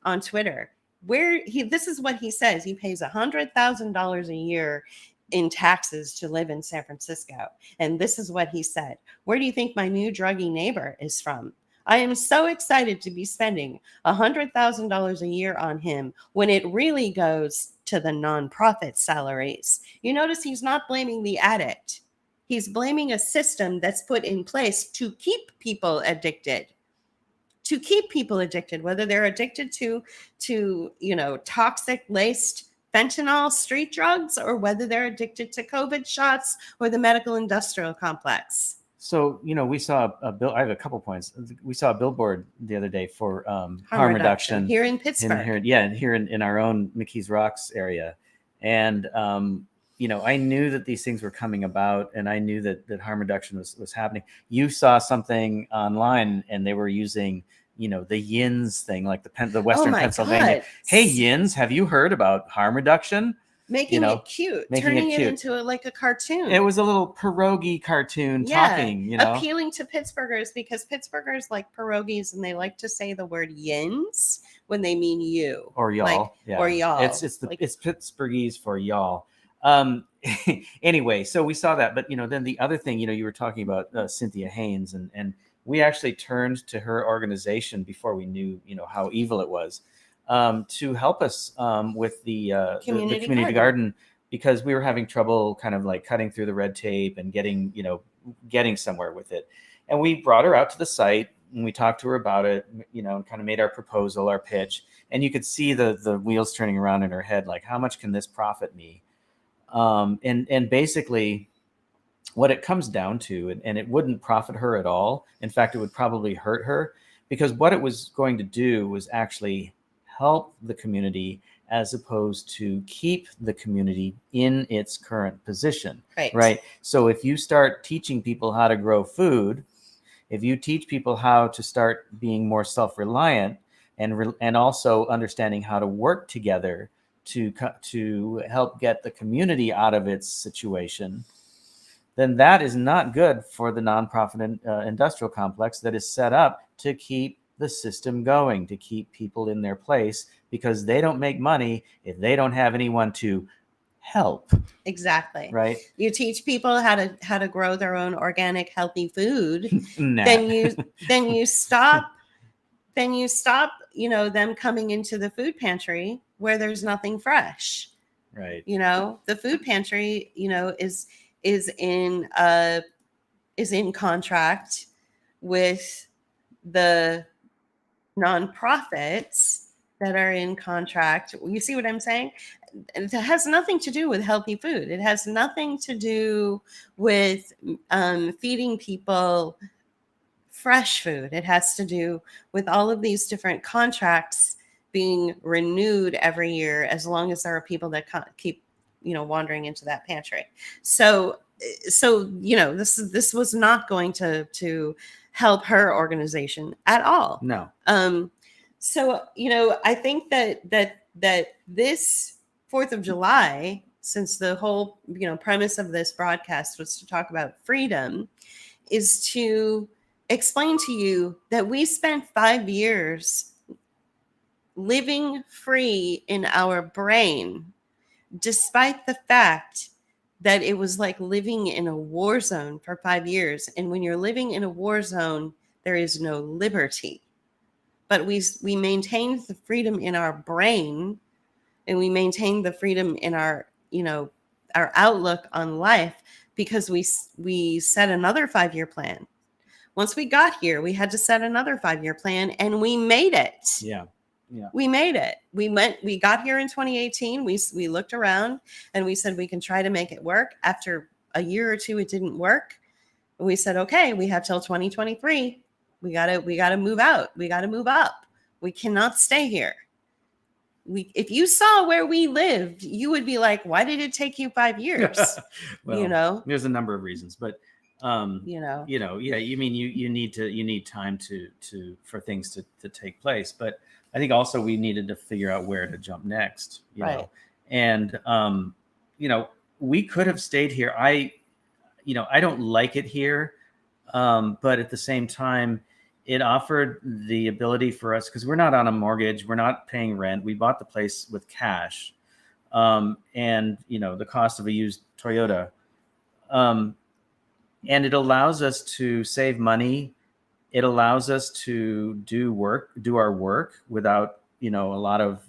on Twitter, this is what he says. He pays $100,000 a year in taxes to live in San Francisco. And this is what he said: "Where do you think my new druggy neighbor is from? I am so excited to be spending $100,000 a year on him when it really goes to the nonprofit salaries." You notice he's not blaming the addict. He's blaming a system that's put in place to keep people addicted. To keep people addicted, whether they're addicted to toxic laced fentanyl street drugs, or whether they're addicted to COVID shots or the medical industrial complex. So, we saw a bill. I have a couple points. We saw a billboard the other day for harm reduction here in Pittsburgh. Here in our own McKees Rocks area. And, I knew that these things were coming about, and I knew that harm reduction was happening. You saw something online, and they were using the Yins thing, like the Western Pennsylvania. God. Hey, Yins, have you heard about harm reduction? Making it cute, turning it into a cartoon. It was a little pierogi cartoon talking, appealing to Pittsburghers, because Pittsburghers like pierogies, and they like to say the word Yins when they mean you or y'all. Or y'all. It's Pittsburghese for y'all. Anyway, so we saw that, but then the other thing, you were talking about Cynthia Haynes, and we actually turned to her organization before we knew, how evil it was, to help us with the community garden, because we were having trouble kind of like cutting through the red tape and getting somewhere with it. And we brought her out to the site, and we talked to her about it, and kind of made our proposal, our pitch, and you could see the wheels turning around in her head, like, how much can this profit me? And basically what it comes down to, and it wouldn't profit her at all. In fact, it would probably hurt her, because what it was going to do was actually help the community as opposed to keep the community in its current position. Right. So if you start teaching people how to grow food, if you teach people how to start being more self-reliant and also understanding how to work together to help get the community out of its situation, then that is not good for the nonprofit industrial complex that is set up to keep the system going, to keep people in their place, because they don't make money if they don't have anyone to help. Exactly. Right. You teach people how to grow their own organic, healthy food. Nah. Then you stop them coming into the food pantry where there's nothing fresh. Right. The food pantry, is in contract with the nonprofits that are in contract. You see what I'm saying? It has nothing to do with healthy food. It has nothing to do with feeding people fresh food. It has to do with all of these different contracts being renewed every year, as long as there are people that keep wandering into that pantry. So this was not going to help her organization at all. No. So I think that this 4th of July, since the whole premise of this broadcast was to talk about freedom, is to explain to you that we spent 5 years living free in our brain, despite the fact that it was like living in a war zone for 5 years. And when you're living in a war zone, there is no liberty. But we maintained the freedom in our brain, and we maintained the freedom in our outlook on life, because we set another 5-year plan. Once we got here, we had to set another 5-year plan, and we made it. Yeah. We made it. We got here in 2018. We looked around and we said, we can try to make it work. After a year or two, it didn't work. We said, okay, we have till 2023. We gotta move out. We gotta move up. We cannot stay here. If you saw where we lived, you would be like, why did it take you 5 years? Well, there's a number of reasons, but Yeah, you mean you need time to for things to take place. But I think also we needed to figure out where to jump next, Right. and we could have stayed here. I don't like it here, but at the same time, it offered the ability for us, because we're not on a mortgage, we're not paying rent. We bought the place with cash, and the cost of a used Toyota. And it allows us to save money. It allows us to do our work without, a lot of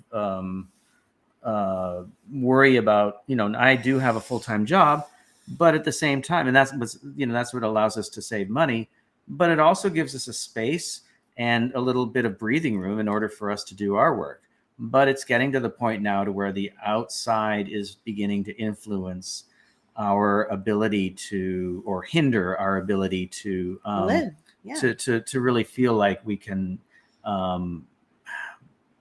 worry about, I do have a full-time job, but at the same time, and that's what allows us to save money, but it also gives us a space and a little bit of breathing room in order for us to do our work. But it's getting to the point now to where the outside is beginning to influence our ability to, or hinder our ability to Live. Yeah. to really feel like we can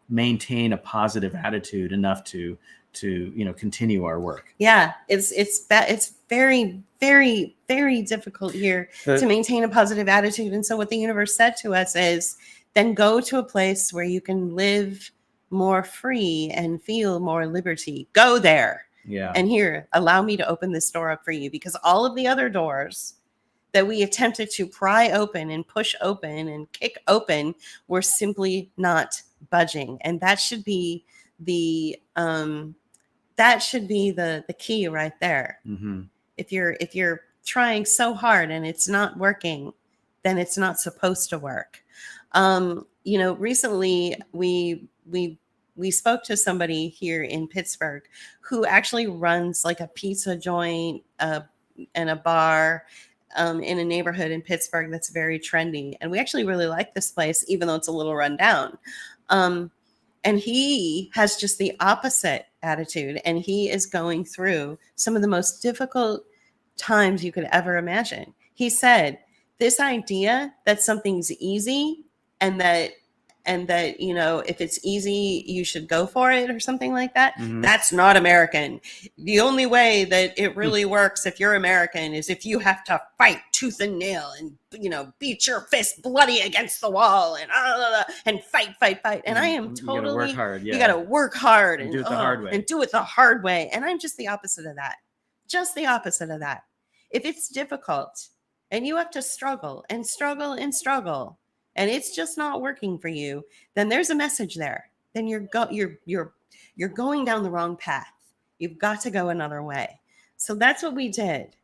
maintain a positive attitude enough to continue our work. Yeah, it's very, very, very difficult here to maintain a positive attitude. And so what the universe said to us is, then go to a place where you can live more free and feel more liberty. Go there. Yeah. And here, allow me to open this door up for you, because all of the other doors that we attempted to pry open and push open and kick open were simply not budging. And that should be the key right there. Mm-hmm. If you're trying so hard and it's not working, then it's not supposed to work. Recently we spoke to somebody here in Pittsburgh who actually runs like a pizza joint and a bar in a neighborhood in Pittsburgh that's very trendy. And we actually really like this place, even though it's a little run down. And he has just the opposite attitude. And he is going through some of the most difficult times you could ever imagine. He said, this idea that something's easy and that if it's easy, you should go for it or something like that. Mm-hmm. That's not American. The only way that it really works if you're American is if you have to fight tooth and nail and, beat your fist bloody against the wall and fight. And I am totally, you gotta work hard. Yeah. You got to work hard and do it the hard way. And do it the hard way. And I'm just the opposite of that. Just the opposite of that. If it's difficult and you have to struggle and struggle and struggle, and it's just not working for you, then there's a message there. Then you're going down the wrong path. You've got to go another way. So that's what we did.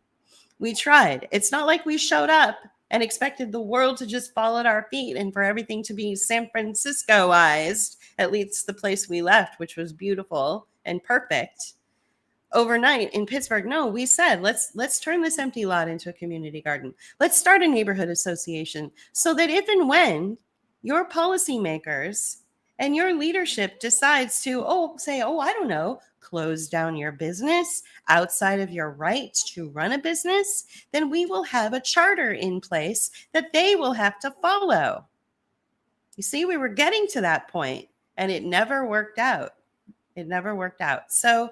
We tried. It's not like we showed up and expected the world to just fall at our feet and for everything to be San Franciscoized, at least the place we left, which was beautiful and perfect, overnight in Pittsburgh. No, we said, let's turn this empty lot into a community garden. Let's start a neighborhood association so that if and when your policymakers and your leadership decides to, I don't know, close down your business outside of your rights to run a business, then we will have a charter in place that they will have to follow. You see, we were getting to that point and it never worked out. So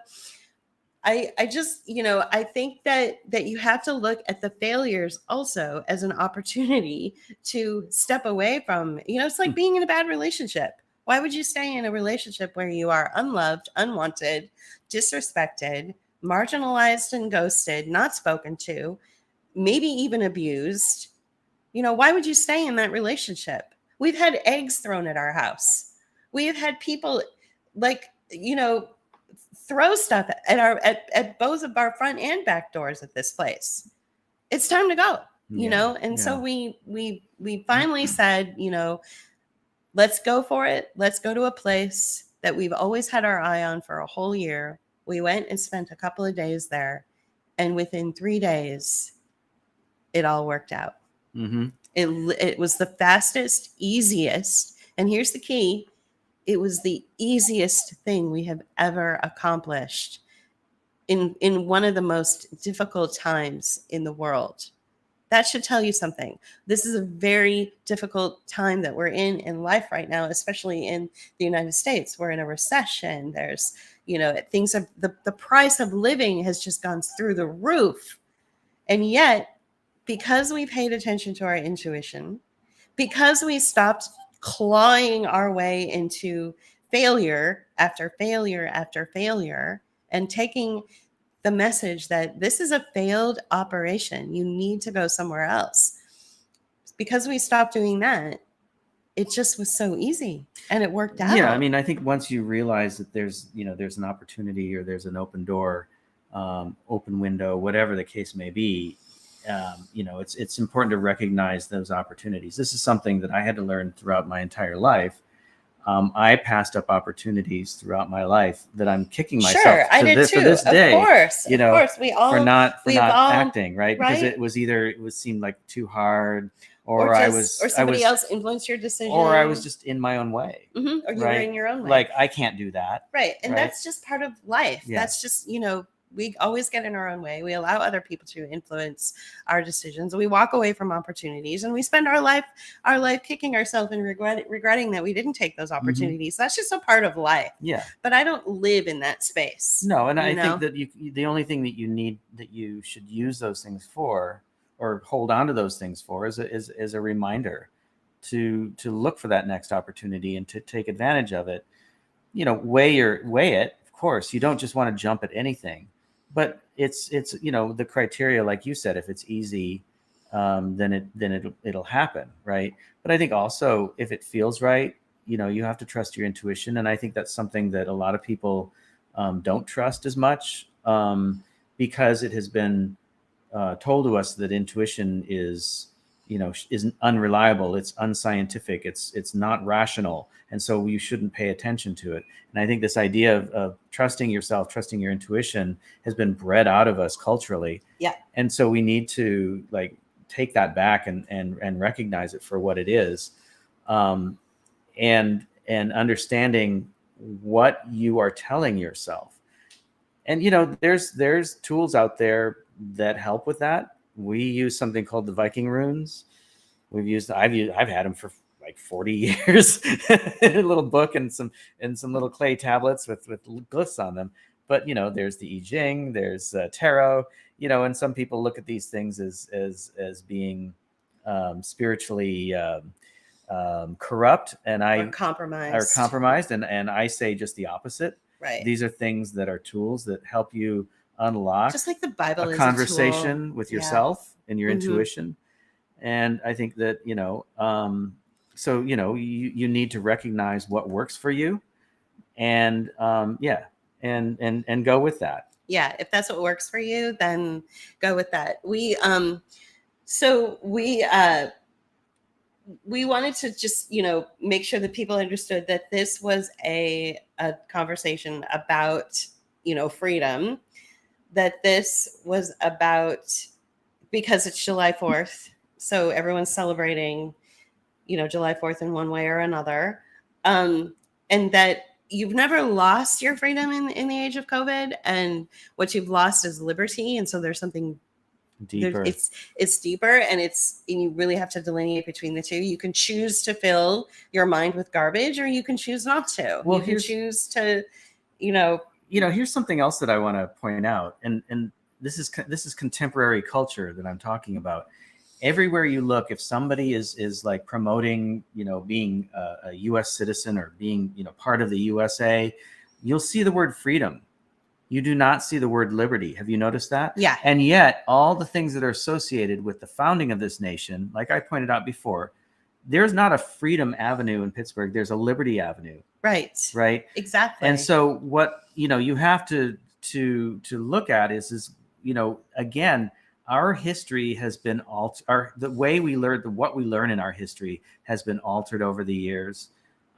I just, I think that you have to look at the failures also as an opportunity to step away from, it's like being in a bad relationship. Why would you stay in a relationship where you are unloved, unwanted, disrespected, marginalized and ghosted, not spoken to, maybe even abused? Why would you stay in that relationship? We've had eggs thrown at our house. We have had people throw stuff at both of our front and back doors at this place. It's time to go, and so we finally said, let's go for it. Let's go to a place that we've always had our eye on for a whole year. We went and spent a couple of days there, and within 3 days, it all worked out. Mm-hmm. It was the fastest, easiest, and here's the key. It was the easiest thing we have ever accomplished in one of the most difficult times in the world. That should tell you something. This is a very difficult time that we're in life right now, especially in the United States. We're in a recession. There's, things are, the price of living has just gone through the roof. And yet because we paid attention to our intuition, because we stopped clawing our way into failure after failure after failure and taking the message that this is a failed operation, you need to go somewhere else. Because we stopped doing that, it just was so easy and it worked out. Yeah, I mean, I think once you realize that there's an opportunity or there's an open door, open window, whatever the case may be, it's important to recognize those opportunities. This is something that I had to learn throughout my entire life. I passed up opportunities throughout my life that I'm kicking myself I did too. to this day. Of course, we all for not all, acting right, because right? it seemed like too hard, or somebody else influenced your decision, or I was just in my own way, or you were in your own way. Like I can't do that, right? And that's just part of life. Yeah. That's just we always get in our own way. We allow other people to influence our decisions. We walk away from opportunities, and we spend our life kicking ourselves and regretting that we didn't take those opportunities. That's just a part of life. Yeah. But I don't live in that space. No, and I think that the only thing that you should use those things for, or hold on to those things for, is a reminder to look for that next opportunity and to take advantage of it. Weigh it. Of course, you don't just want to jump at anything. But it's the criteria, like you said, if it's easy, then it'll happen, right? But I think also if it feels right, you have to trust your intuition, and I think that's something that a lot of people don't trust as much, because it has been told to us that intuition is unreliable, it's unscientific, it's not rational, and so you shouldn't pay attention to it. And I think this idea of trusting yourself, trusting your intuition, has been bred out of us culturally. Yeah. And so we need to take that back and recognize it for what it is, and understanding what you are telling yourself. And there's tools out there that help with that. We use something called the Viking runes. I've had them for like 40 years in a little book and some little clay tablets with glyphs on them. But there's the I Ching, there's tarot, and some people look at these things as being spiritually corrupt, and or compromised, and I say just the opposite. Right. These are things that are tools that help you unlock, just like the Bible, a is conversation with yourself and your Mm-hmm. intuition. And I think that so you need to recognize what works for you, and and go with that. Yeah, if that's what works for you, then go with that. We wanted to just make sure that people understood that this was a conversation about freedom, that this was about, because it's July 4th, so everyone's celebrating July 4th in one way or another, and that you've never lost your freedom in the age of COVID, and what you've lost is liberty. And so there's something deeper. It's deeper, and you really have to delineate between the two. You can choose to fill your mind with garbage, or you can choose not to. Well, you can choose to, here's something else that I want to point out, and this is contemporary culture that I'm talking about. Everywhere you look, if somebody is like promoting, being a U.S. citizen or being, part of the USA, you'll see the word freedom. You do not see the word liberty. Have you noticed that? Yeah. And yet all the things that are associated with the founding of this nation, like I pointed out before, there's not a freedom avenue in Pittsburgh. There's a liberty avenue. Right. Right. Exactly. And so what, you have to look at is, again, our history has been altered. The way we learned, what we learn in our history has been altered over the years,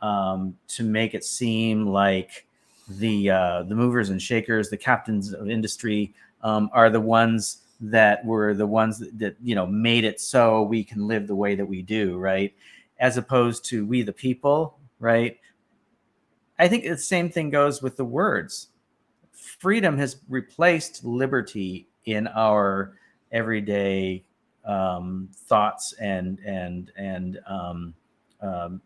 to make it seem like the movers and shakers, the captains of industry, are the ones that made it so we can live the way that we do, right? As opposed to we the people, right? I think the same thing goes with the words. Freedom has replaced liberty in our everyday thoughts and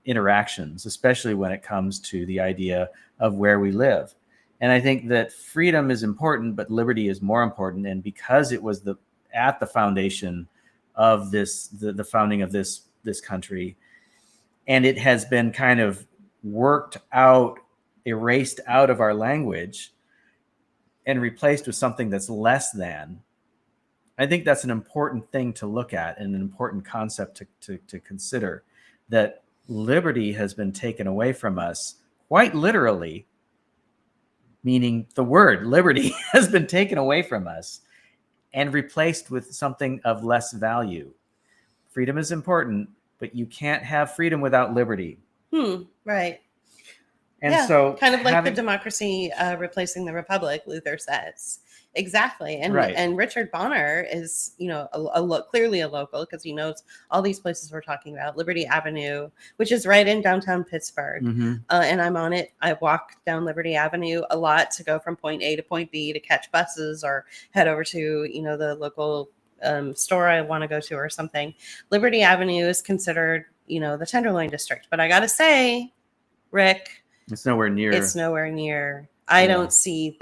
interactions, especially when it comes to the idea of where we live. And I think that freedom is important, but liberty is more important. And because it was at the foundation of the founding of this country, and it has been kind of worked out, erased out of our language, and replaced with something that's less than. I think that's an important thing to look at and an important concept to consider, that liberty has been taken away from us, quite literally, meaning the word liberty has been taken away from us and replaced with something of less value. Freedom is important, but you can't have freedom without liberty. Right. And so kind of like the democracy replacing the republic, Luther says. Exactly. And Right. and Richard Bonner is, clearly a local, because he knows all these places we're talking about. Liberty Avenue, which is right in downtown Pittsburgh. And I'm on it. I walk down Liberty Avenue a lot to go from point A to point B to catch buses or head over to, the local store I want to go to or something. Liberty Avenue is considered, the Tenderloin district. But I got to say, Rick, it's nowhere near. I don't see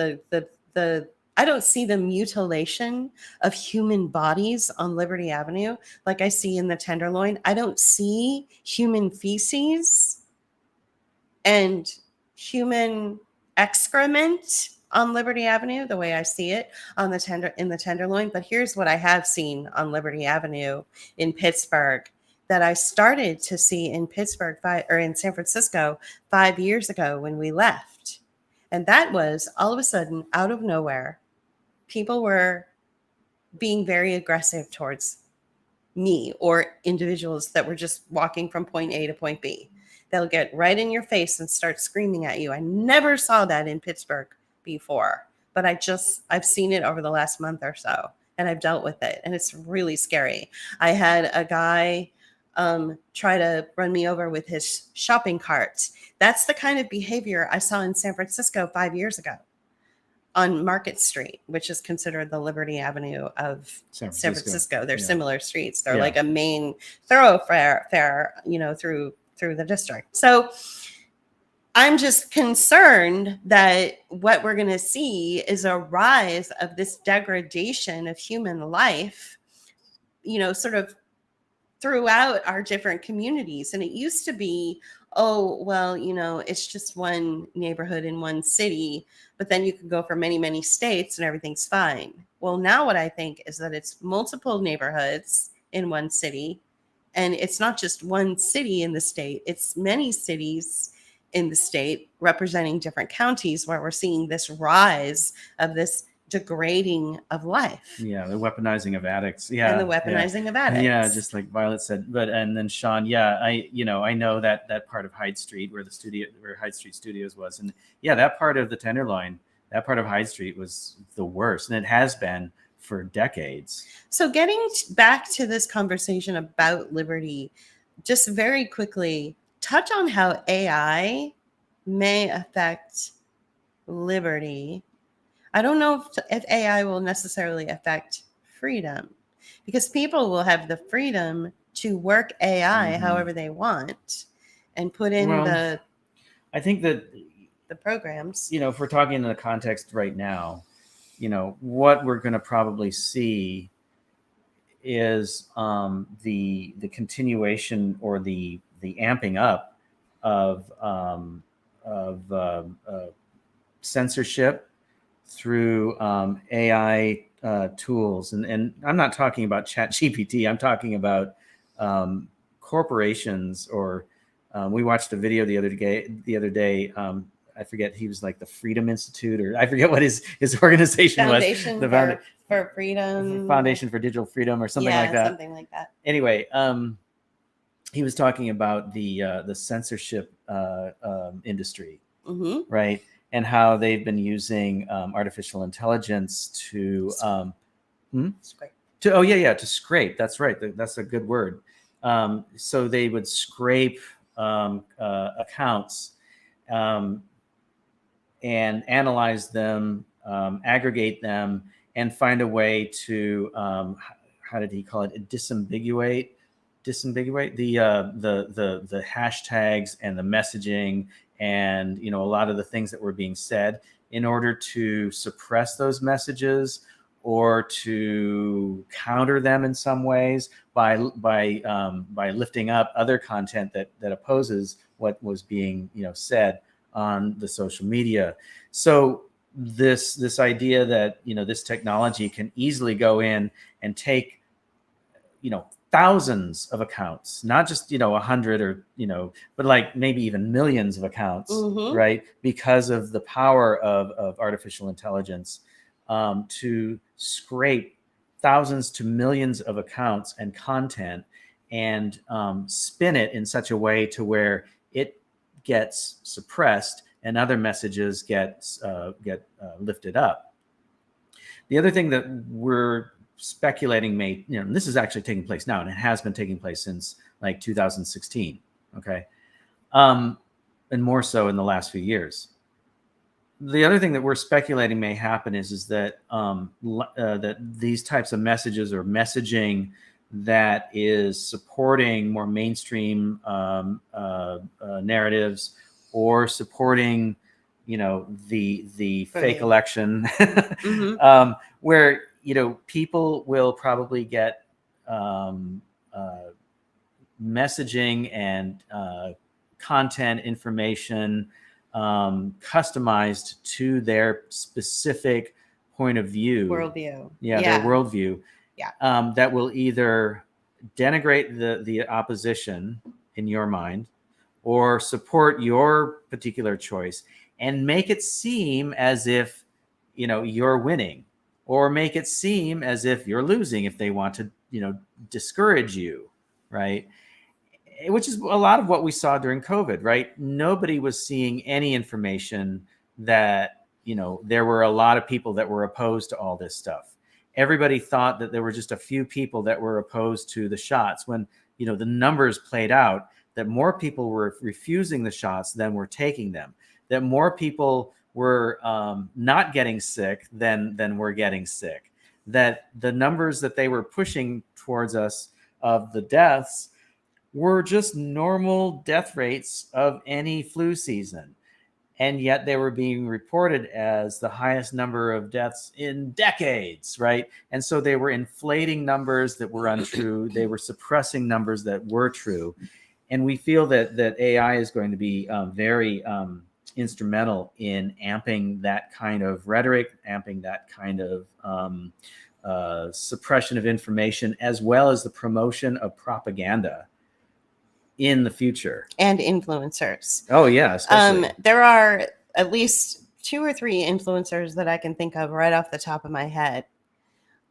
I don't see the mutilation of human bodies on Liberty Avenue like I see in the Tenderloin. I don't see human feces and human excrement on Liberty Avenue the way I see it in the Tenderloin. But here's what I have seen on Liberty Avenue in Pittsburgh that I started to see in Pittsburgh in San Francisco 5 years ago when we left. And that was all of a sudden, out of nowhere, people were being very aggressive towards me or individuals that were just walking from point A to point B. They'll get right in your face and start screaming at you. I never saw that in Pittsburgh before, but I've seen it over the last month or so, and I've dealt with it, and it's really scary. I had a guy try to run me over with his shopping cart. That's the kind of behavior I saw in San Francisco 5 years ago on Market Street, which is considered the Liberty Avenue of San Francisco. They're similar streets. They're like a main thoroughfare, through the district. So I'm just concerned that what we're going to see is a rise of this degradation of human life, sort of throughout our different communities. And it used to be, it's just one neighborhood in one city, but then you can go for many, many states and everything's fine. Well, now what I think is that it's multiple neighborhoods in one city, and it's not just one city in the state, it's many cities in the state representing different counties where we're seeing this rise of this degrading of life. The weaponizing of addicts. And the weaponizing of addicts. Just like Violet said. And then Sean, I know that part of Hyde Street where Hyde Street Studios was, and that part of the Tenderloin, that part of Hyde Street was the worst, and it has been for decades. So getting back to this conversation about liberty, just very quickly touch on how AI may affect liberty. I don't know if AI will necessarily affect freedom, because people will have the freedom to work AI however they want and put in I think that the programs. If we're talking in the context right now, what we're going to probably see is the continuation or the amping up of censorship through AI tools. And I'm not talking about ChatGPT. I'm talking about corporations, or we watched a video the other day. I forget, he was like the Freedom Institute, or I forget what his organization was. For Freedom. Foundation for Digital Freedom or something like that. Something like that. Anyway, he was talking about the censorship industry, right? And how they've been using artificial intelligence to scrape. To scrape. That's right. That's a good word. So they would scrape accounts and analyze them, aggregate them, and find a way to how did he call it? Disambiguate the hashtags and the messaging, and a lot of the things that were being said, in order to suppress those messages or to counter them in some ways by lifting up other content that opposes what was being said on the social media. So this idea that this technology can easily go in and take thousands of accounts, not just 100 or but like maybe even millions of accounts, right? Because of the power of artificial intelligence, to scrape thousands to millions of accounts and content and spin it in such a way to where it gets suppressed and other messages get lifted up. The other thing that we're speculating may, this is actually taking place now, and it has been taking place since like 2016, okay, and more so in the last few years. The other thing that we're speculating may happen is that that these types of messages or messaging that is supporting more mainstream narratives or supporting the fake election, where people will probably get messaging and content information customized to their specific point of view, worldview. Their worldview. Yeah. That will either denigrate the opposition in your mind or support your particular choice and make it seem as if you're winning, or make it seem as if you're losing if they want to discourage you, right? Which is a lot of what we saw during COVID, right? Nobody was seeing any information that there were a lot of people that were opposed to all this stuff. Everybody thought that there were just a few people that were opposed to the shots, when the numbers played out that more people were refusing the shots than were taking them, that more people were not getting sick than were getting sick, that the numbers that they were pushing towards us of the deaths were just normal death rates of any flu season. And yet they were being reported as the highest number of deaths in decades, right? And so they were inflating numbers that were untrue. They were suppressing numbers that were true. And we feel that AI is going to be very instrumental in amping that kind of rhetoric, amping that kind of suppression of information, as well as the promotion of propaganda in the future. And influencers. Oh, yeah, especially. There are at least 2 or 3 influencers that I can think of right off the top of my head.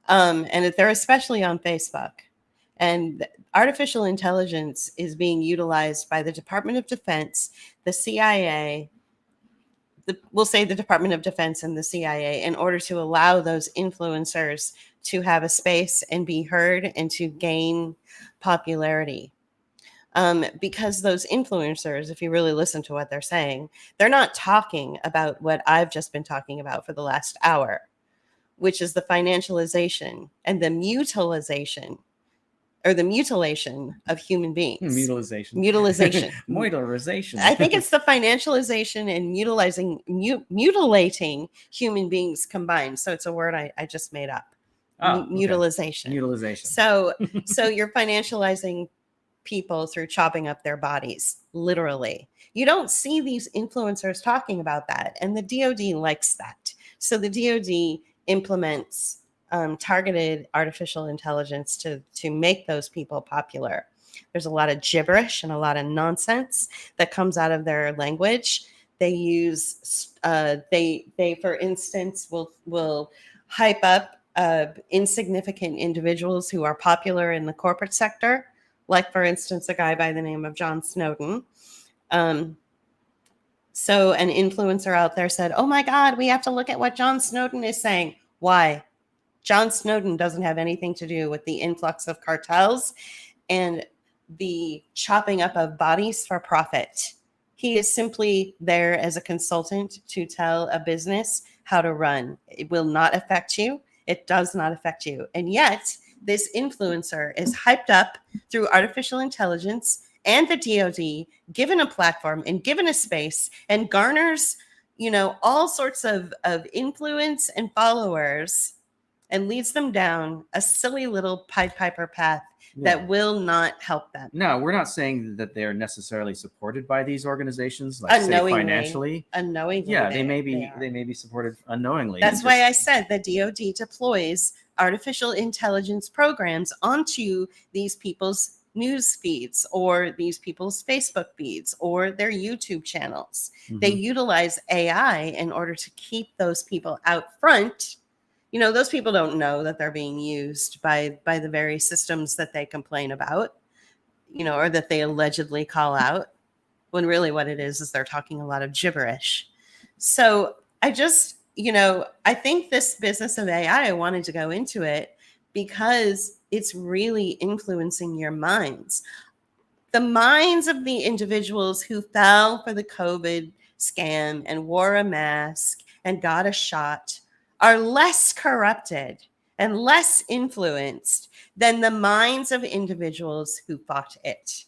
And they're especially on Facebook. And artificial intelligence is being utilized by the Department of Defense, the CIA, we'll say the Department of Defense and the CIA, in order to allow those influencers to have a space and be heard and to gain popularity. Because those influencers, if you really listen to what they're saying, they're not talking about what I've just been talking about for the last hour, which is the financialization and the mutilization of human beings. Mutilization. Mutilization. I think it's the financialization and mutilating human beings combined. So it's a word I just made up. Mutilization. Mutilization. So you're financializing people through chopping up their bodies, literally. You don't see these influencers talking about that, and the DoD likes that. So the DoD implements targeted artificial intelligence to make those people popular. There's a lot of gibberish and a lot of nonsense that comes out of their language. They use they for instance will hype up insignificant individuals who are popular in the corporate sector, like for instance a guy by the name of John Snowden. So an influencer out there said, "Oh my God, we have to look at what John Snowden is saying." Why? John Snowden doesn't have anything to do with the influx of cartels and the chopping up of bodies for profit. He is simply there as a consultant to tell a business how to run. It will not affect you. It does not affect you. And yet, this influencer is hyped up through artificial intelligence and the DoD, given a platform and given a space, and garners, all sorts of influence and followers and leads them down a silly little Pied Piper path Yeah. that will not help them. No, we're not saying that they're necessarily supported by these organizations, like say Unknowingly. financially. Unknowingly. Yeah, they may are. be supported unknowingly. That's why I said the DoD deploys artificial intelligence programs onto these people's news feeds or these people's Facebook feeds or their YouTube channels. They utilize AI in order to keep those people out front. You know, those people don't know that they're being used by the very systems that they complain about, you know, or that they allegedly call out, when really what it is they're talking a lot of gibberish. So I just, you know, I think this business of AI, I wanted to go into it because it's really influencing your minds. The minds of the individuals who fell for the COVID scam and wore a mask and got a shot are less corrupted and less influenced than the minds of individuals who fought it.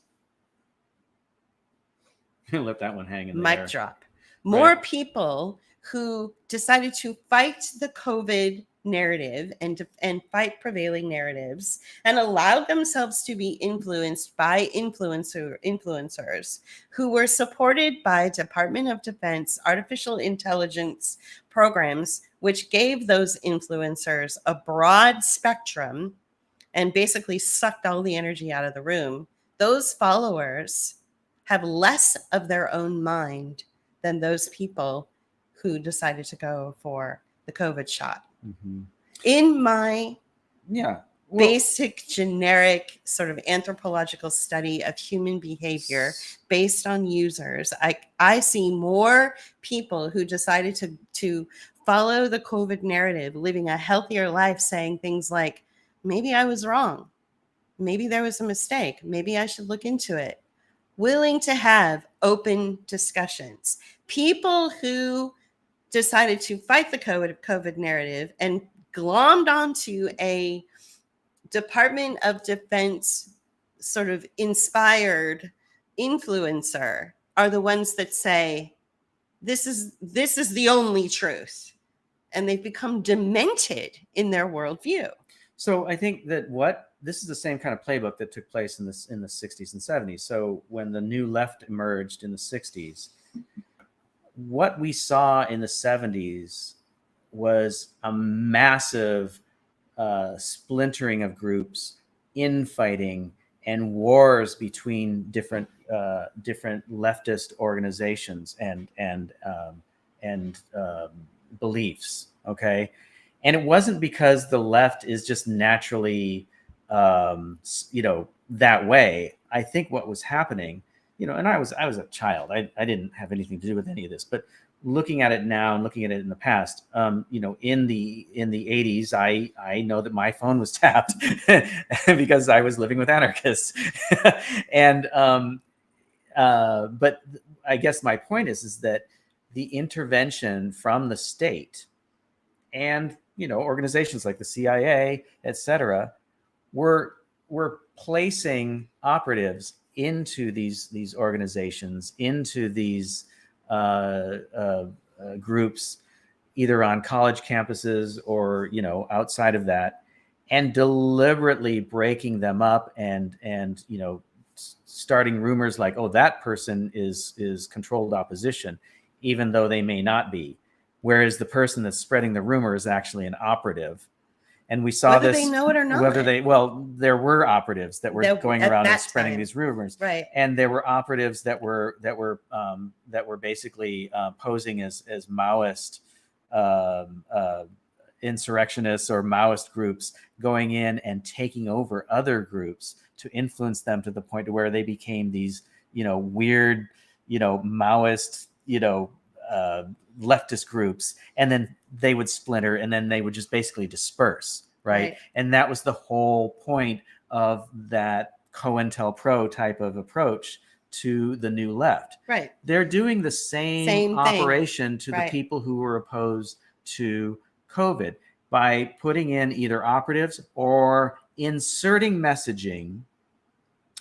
Let that one hang in the Mic air. drop. More Right. people who decided to fight the COVID narrative and fight prevailing narratives and allowed themselves to be influenced by influencers who were supported by Department of Defense artificial intelligence programs, which gave those influencers a broad spectrum and basically sucked all the energy out of the room. Those followers have less of their own mind than those people who decided to go for the COVID shot. In my basic, generic, sort of anthropological study of human behavior based on users, I see more people who decided to follow the COVID narrative, living a healthier life, saying things like, maybe I was wrong. Maybe there was a mistake. Maybe I should look into it. Willing to have open discussions. People who decided to fight the COVID narrative and glommed onto a Department of Defense sort of inspired influencer are the ones that say, this is the only truth. And they've become demented in their worldview. So I think that this is the same kind of playbook that took place in the 60s and 70s. So when the new left emerged in the 60s, what we saw in the 70s was a massive splintering of groups, infighting, and wars between different leftist organizations and beliefs. Okay. And it wasn't because the left is just naturally, that way. I think what was happening, and I was a child. I didn't have anything to do with any of this. But looking at it now and looking at it in the past, in the 80s, I know that my phone was tapped because I was living with anarchists. And but I guess my point is that the intervention from the state and organizations like the CIA, et cetera, were placing operatives into these organizations, into these groups, either on college campuses or outside of that, and deliberately breaking them up and starting rumors like, oh, that person is controlled opposition, even though they may not be. Whereas the person that's spreading the rumor is actually an operative. And we saw whether this, they know it or not. There were operatives that were going around and spreading these rumors, right? And there were operatives that were basically posing as Maoist insurrectionists or Maoist groups, going in and taking over other groups to influence them to the point to where they became these weird Maoist leftist groups, and then they would splinter, and then they would just basically disperse, right? And that was the whole point of that COINTELPRO type of approach to the new left. Right. They're doing the same operation to right. the people who were opposed to COVID by putting in either operatives or inserting messaging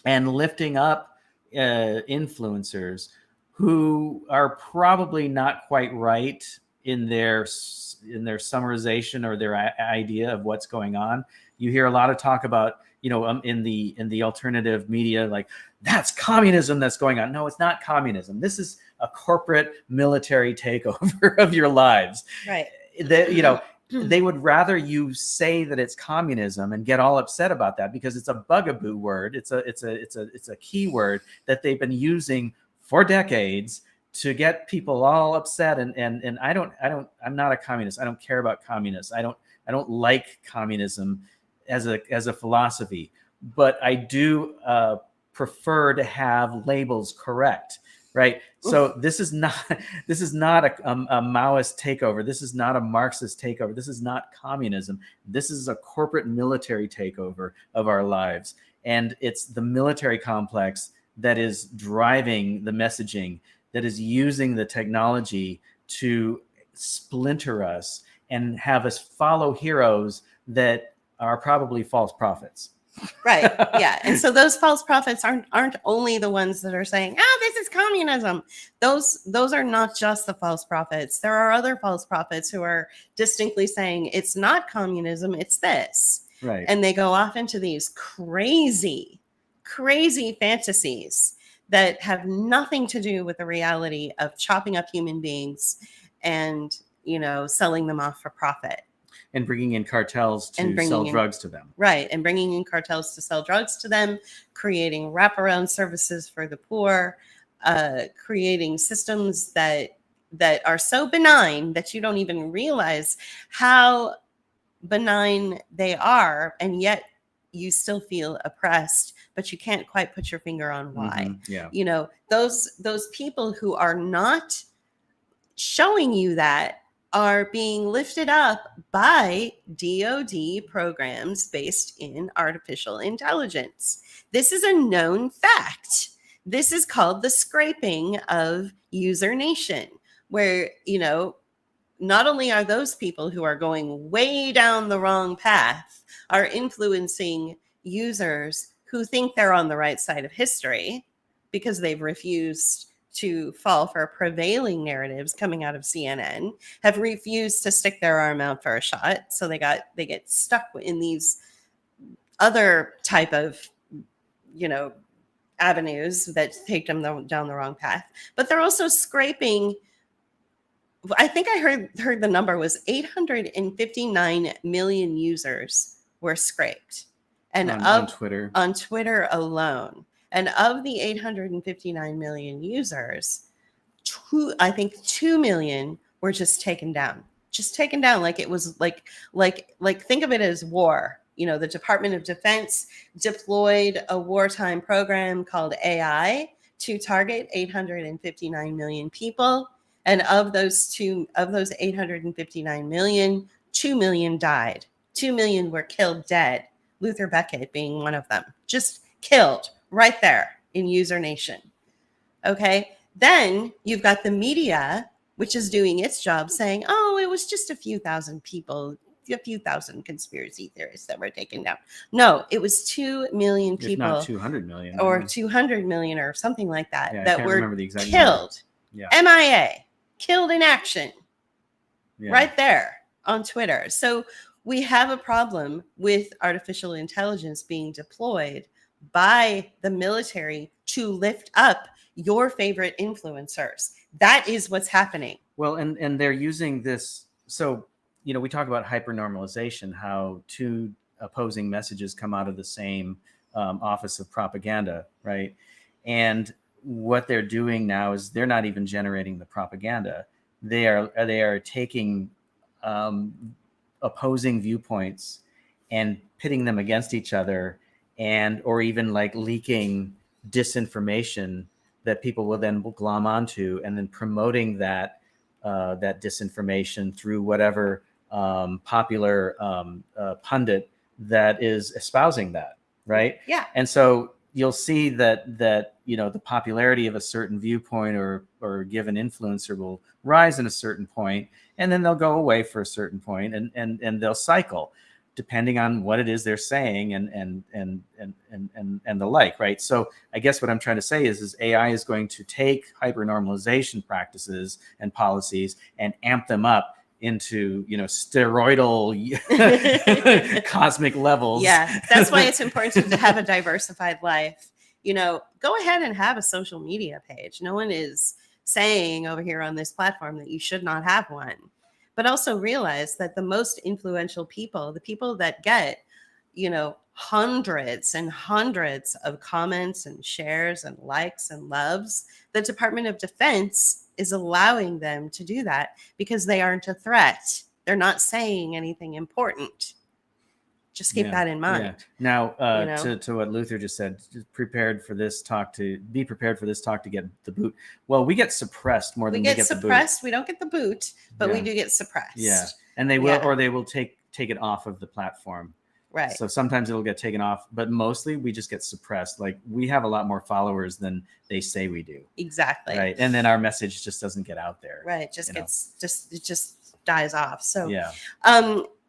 and lifting up influencers who are probably not quite right in their summarization or their idea of what's going on. You hear a lot of talk about, in the alternative media, like, that's communism that's going on. No, it's not communism. This is a corporate military takeover of your lives. Right. They would rather you say that it's communism and get all upset about that, because it's a bugaboo word. It's a keyword that they've been using for decades to get people all upset. And I'm not a communist. I don't care about communists. I don't like communism as a philosophy, but I do prefer to have labels correct. Right. So this is not a Maoist takeover. This is not a Marxist takeover. This is not communism. This is a corporate military takeover of our lives. And it's the military complex that is driving the messaging, that is using the technology to splinter us and have us follow heroes that are probably false prophets. Right. Yeah. And so those false prophets aren't only the ones that are saying, this is communism. Those are not just the false prophets. There are other false prophets who are distinctly saying it's not communism, it's this. Right. And they go off into these crazy fantasies that have nothing to do with the reality of chopping up human beings and, selling them off for profit. And bringing in cartels to sell drugs to them. Right. And bringing in cartels to sell drugs to them, creating wraparound services for the poor, creating systems that are so benign that you don't even realize how benign they are. And yet you still feel oppressed, but you can't quite put your finger on why. Mm-hmm. Yeah. Those people who are not showing you that are being lifted up by DoD programs based in artificial intelligence. This is a known fact. This is called the scraping of user nation, where, not only are those people who are going way down the wrong path are influencing users who think they're on the right side of history because they've refused to fall for prevailing narratives coming out of CNN, have refused to stick their arm out for a shot. So they get stuck in these other type of, avenues that take them down the wrong path. But they're also scraping. I think I heard the number was 859 million users were scraped. And on Twitter. On Twitter alone. And of the 859 million users, 2 million were just taken down. Like it was like think of it as war. The Department of Defense deployed a wartime program called AI to target 859 million people. And of those 859 million, 2 million died. 2 million were killed dead. Luther Beckett being one of them. Just killed. Right there in user nation. Okay. Then you've got the media, which is doing its job saying, it was just a few thousand people, a few thousand conspiracy theorists that were taken down. No, it was 2 million people. If not 200 million. Or 200 million or something like that. Yeah, that I can't were remember the exact killed. Yeah. MIA. Killed in action. Yeah. Right there on Twitter. So we have a problem with artificial intelligence being deployed by the military to lift up your favorite influencers. That is what's happening. Well, and they're using this. So, we talk about hypernormalization, how two opposing messages come out of the same office of propaganda, right? And what they're doing now is they're not even generating the propaganda. They are taking opposing viewpoints and pitting them against each other, or even like leaking disinformation that people will then glom onto, and then promoting that disinformation through whatever popular pundit that is espousing that, right? Yeah. And so you'll see that the popularity of a certain viewpoint or given influencer will rise in a certain point, and then they'll go away for a certain point, and they'll cycle depending on what it is they're saying and the like, right? So I guess what I'm trying to say is AI is going to take hypernormalization practices and policies and amp them up into, steroidal cosmic levels. Yeah, that's why it's important to have a diversified life. Go ahead and have a social media page. No one is saying over here on this platform that you should not have one. But also realize that the most influential people, the people that get, hundreds and hundreds of comments and shares and likes and loves, the Department of Defense is allowing them to do that because they aren't a threat. They're not saying anything important. Just keep that in mind. Yeah. Now, to what Luther just said, be prepared for this talk to get the boot. Well, we get suppressed more than we get suppressed. The boot. We don't get the boot, but we do get suppressed. Yeah, and they will, or they will take it off of the platform. Right. So sometimes it'll get taken off, but mostly we just get suppressed. Like we have a lot more followers than they say we do. Exactly. Right, and then our message just doesn't get out there. Right. It just dies off. So yeah.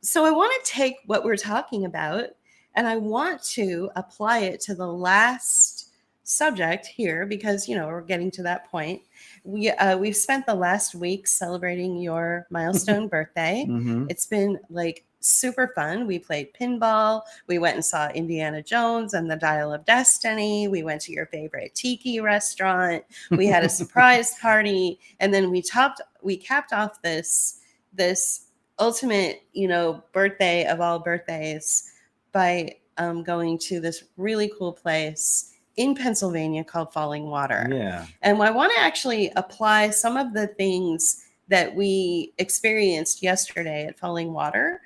So I want to take what we're talking about and I want to apply it to the last subject here because, we're getting to that point. We've spent the last week celebrating your milestone birthday. Mm-hmm. It's been like super fun. We played pinball. We went and saw Indiana Jones and the Dial of Destiny. We went to your favorite tiki restaurant. We had a surprise party. And then we capped off this ultimate, birthday of all birthdays by going to this really cool place in Pennsylvania called Falling Water. Yeah. And I want to actually apply some of the things that we experienced yesterday at Falling Water.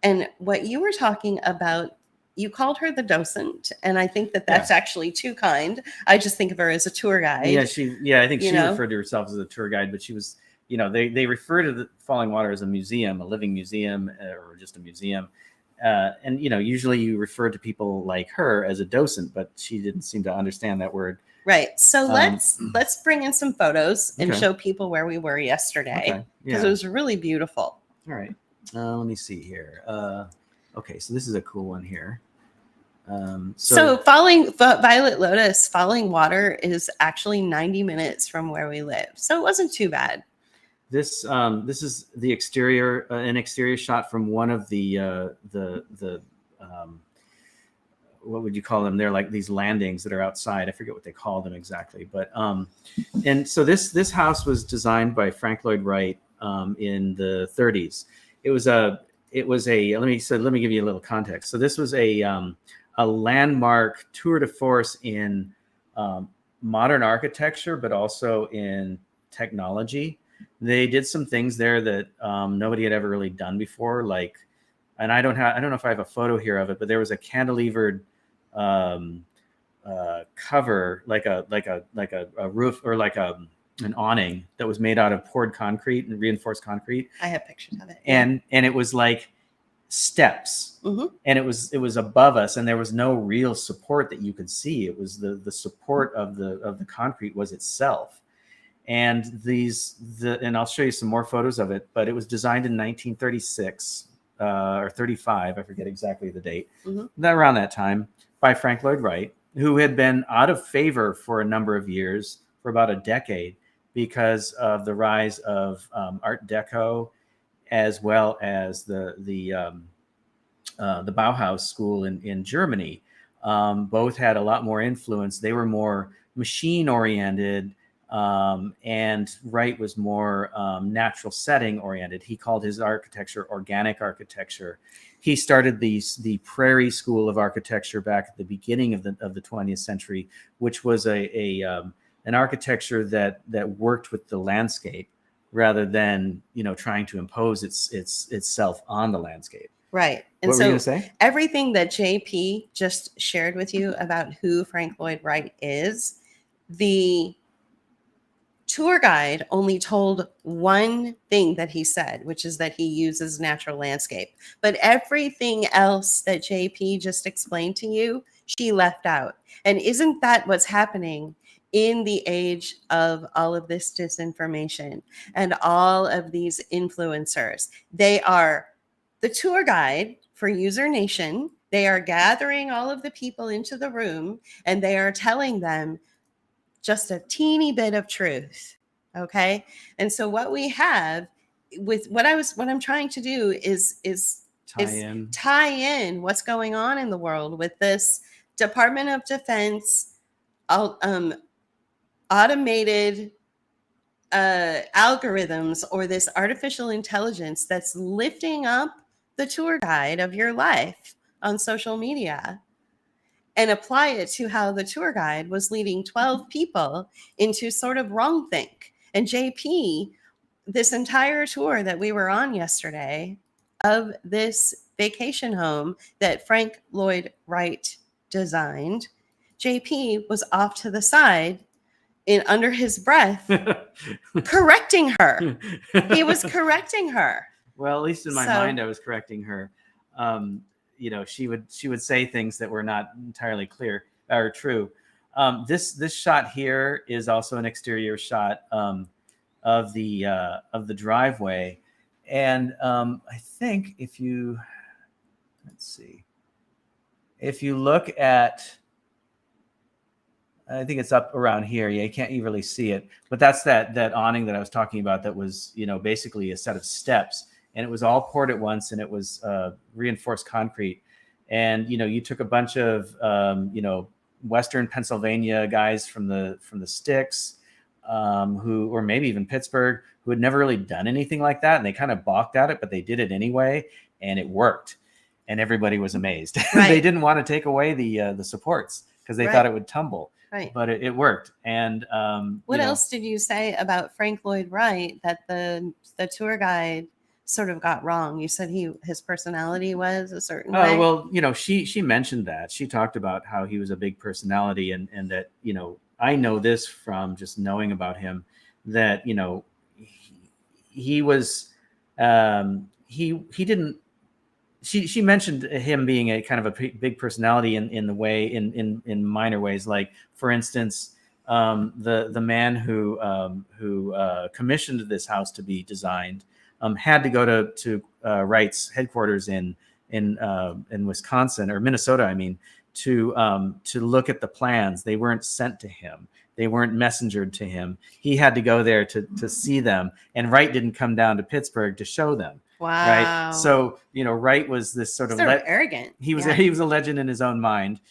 And what you were talking about, you called her the docent, and I think that's actually too kind. I just think of her as a tour guide. Yeah, I think she referred to herself as a tour guide, but she was, they refer to the Falling Water as a museum, a living museum, or just a museum. And, usually you refer to people like her as a docent, but she didn't seem to understand that word. Right. So let's bring in some photos and show people where we were yesterday because it was really beautiful. All right. Let me see here. Okay. So this is a cool one here. So Violet Lotus, Falling Water is actually 90 minutes from where we live. So it wasn't too bad. This is the exterior, an exterior shot from one of the what would you call them? They're like these landings that are outside. I forget what they call them exactly, but and so this house was designed by Frank Lloyd Wright in the 30s. It was a let me give you a little context. So this was a landmark tour de force in modern architecture, but also in technology. They did some things there that nobody had ever really done before. Like, and I don't know if I have a photo here of it, but there was a cantilevered cover, like a roof or like an awning that was made out of poured concrete and reinforced concrete. I have pictures of it. And it was like steps, and it was above us, and there was no real support that you could see. It was the support of the concrete was itself. And and I'll show you some more photos of it, but it was designed in 1936 or 35. I forget exactly the date. Around that time, by Frank Lloyd Wright, who had been out of favor for a number of years, for about a decade, because of the rise of Art Deco, as well as the Bauhaus school in Germany. Both had a lot more influence. They were more machine oriented. And Wright was more natural setting oriented. He called his architecture organic architecture. He started the Prairie School of Architecture back at the beginning of the 20th century, which was an architecture that worked with the landscape rather than trying to impose itself on the landscape. Right. And what were you gonna say? Everything that JP just shared with you about who Frank Lloyd Wright is, the tour guide only told one thing that he said, which is that he uses natural landscape. But everything else that JP just explained to you, she left out. And isn't that what's happening in the age of all of this disinformation and all of these influencers? They are the tour guide for User Nation. They are gathering all of the people into the room and they are telling them just a teeny bit of truth. Okay. And so what we have with what I'm trying to do is tie in what's going on in the world with this Department of Defense automated algorithms, or this artificial intelligence that's lifting up the tour guide of your life on social media, and apply it to how the tour guide was leading 12 people into sort of wrongthink. And JP, this entire tour that we were on yesterday of this vacation home that Frank Lloyd Wright designed, JP was off to the side under his breath correcting her. He was correcting her. Well, at least in my mind, I was correcting her. She would say things that were not entirely clear or true. This shot here is also an exterior shot of the driveway, and I think if you look at, I think it's up around here. Yeah, you can't really see it, but that's that awning that I was talking about. That was basically a set of steps. And it was all poured at once, and it was reinforced concrete. And you took a bunch of Western Pennsylvania guys from the sticks, or maybe even Pittsburgh, who had never really done anything like that, and they kind of balked at it, but they did it anyway, and it worked, and everybody was amazed. Right. They didn't want to take away the supports because they thought it would tumble. Right. But it worked. And what else did you say about Frank Lloyd Wright that the tour guide sort of got wrong? You said his personality was a certain way. Oh, well, she mentioned that. She talked about how he was a big personality, and that, I know this from just knowing about him, that, he was, he didn't, she mentioned him being a kind of a big personality in the way, in minor ways. Like, for instance, the man who commissioned this house to be designed had to go to Wright's headquarters in Wisconsin, or Minnesota, I mean, to look at the plans. They weren't sent to him. They weren't messengered to him. He had to go there to see them, and Wright didn't come down to Pittsburgh to show them. Wow. Right. So, Wright was this sort of arrogant. He was a legend in his own mind.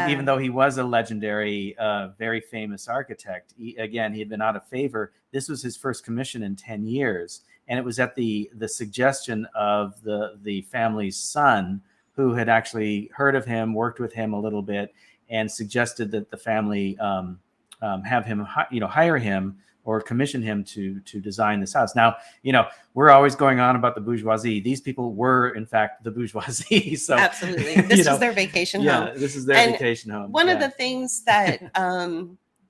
Even though he was a legendary, very famous architect. He had been out of favor. This was his first commission in 10 years. And it was at the suggestion of the family's son, who had actually heard of him, worked with him a little bit, and suggested that the family have him, hire him or commission him to design this house. Now, we're always going on about the bourgeoisie. These people were, in fact, the bourgeoisie. So absolutely, this is their vacation home. Yeah, this is their vacation home. One of the things that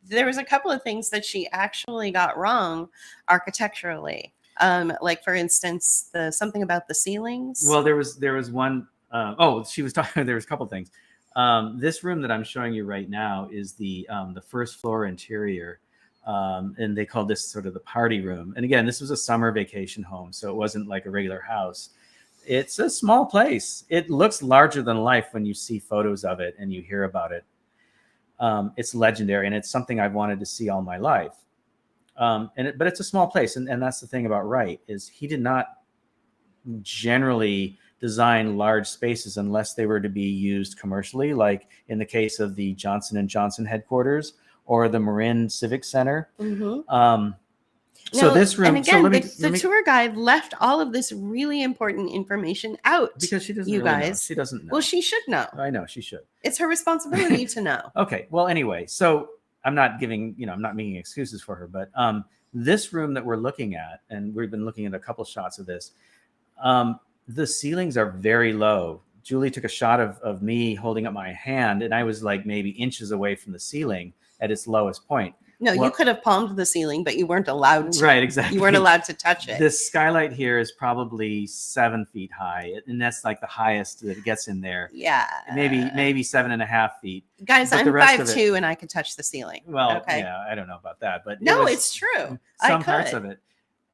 there was a couple of things that she actually got wrong architecturally. Like, for instance, something about the ceilings. Well, there was one. She was talking. There was a couple of things. This room that I'm showing you right now is the first floor interior. And they called this sort of the party room. And again, this was a summer vacation home, so it wasn't like a regular house. It's a small place. It looks larger than life when you see photos of it and you hear about it. It's legendary, and it's something I've wanted to see all my life. But it's a small place, and that's the thing about Wright, is he did not generally design large spaces unless they were to be used commercially, like in the case of the Johnson & Johnson headquarters or the Marin Civic Center. Mm-hmm. So this room, and again, the tour guide left all of this really important information out because she doesn't. Know. She doesn't know. Well, she should know. I know she should. It's her responsibility to know. Okay. Well, anyway, so I'm not making excuses for her, but this room that we're looking at, and we've been looking at a couple shots of this, the ceilings are very low. Julie took a shot of me holding up my hand, and I was like maybe inches away from the ceiling at its lowest point. No, you could have palmed the ceiling, but you weren't allowed to. Right, exactly. You weren't allowed to touch it. This skylight here is probably 7 feet high, and that's like the highest that it gets in there. Yeah. Maybe 7.5 feet. Guys, I'm 5'2", and I can touch the ceiling. Well, okay. Yeah, I don't know about that, but no, it's true. Some parts of it.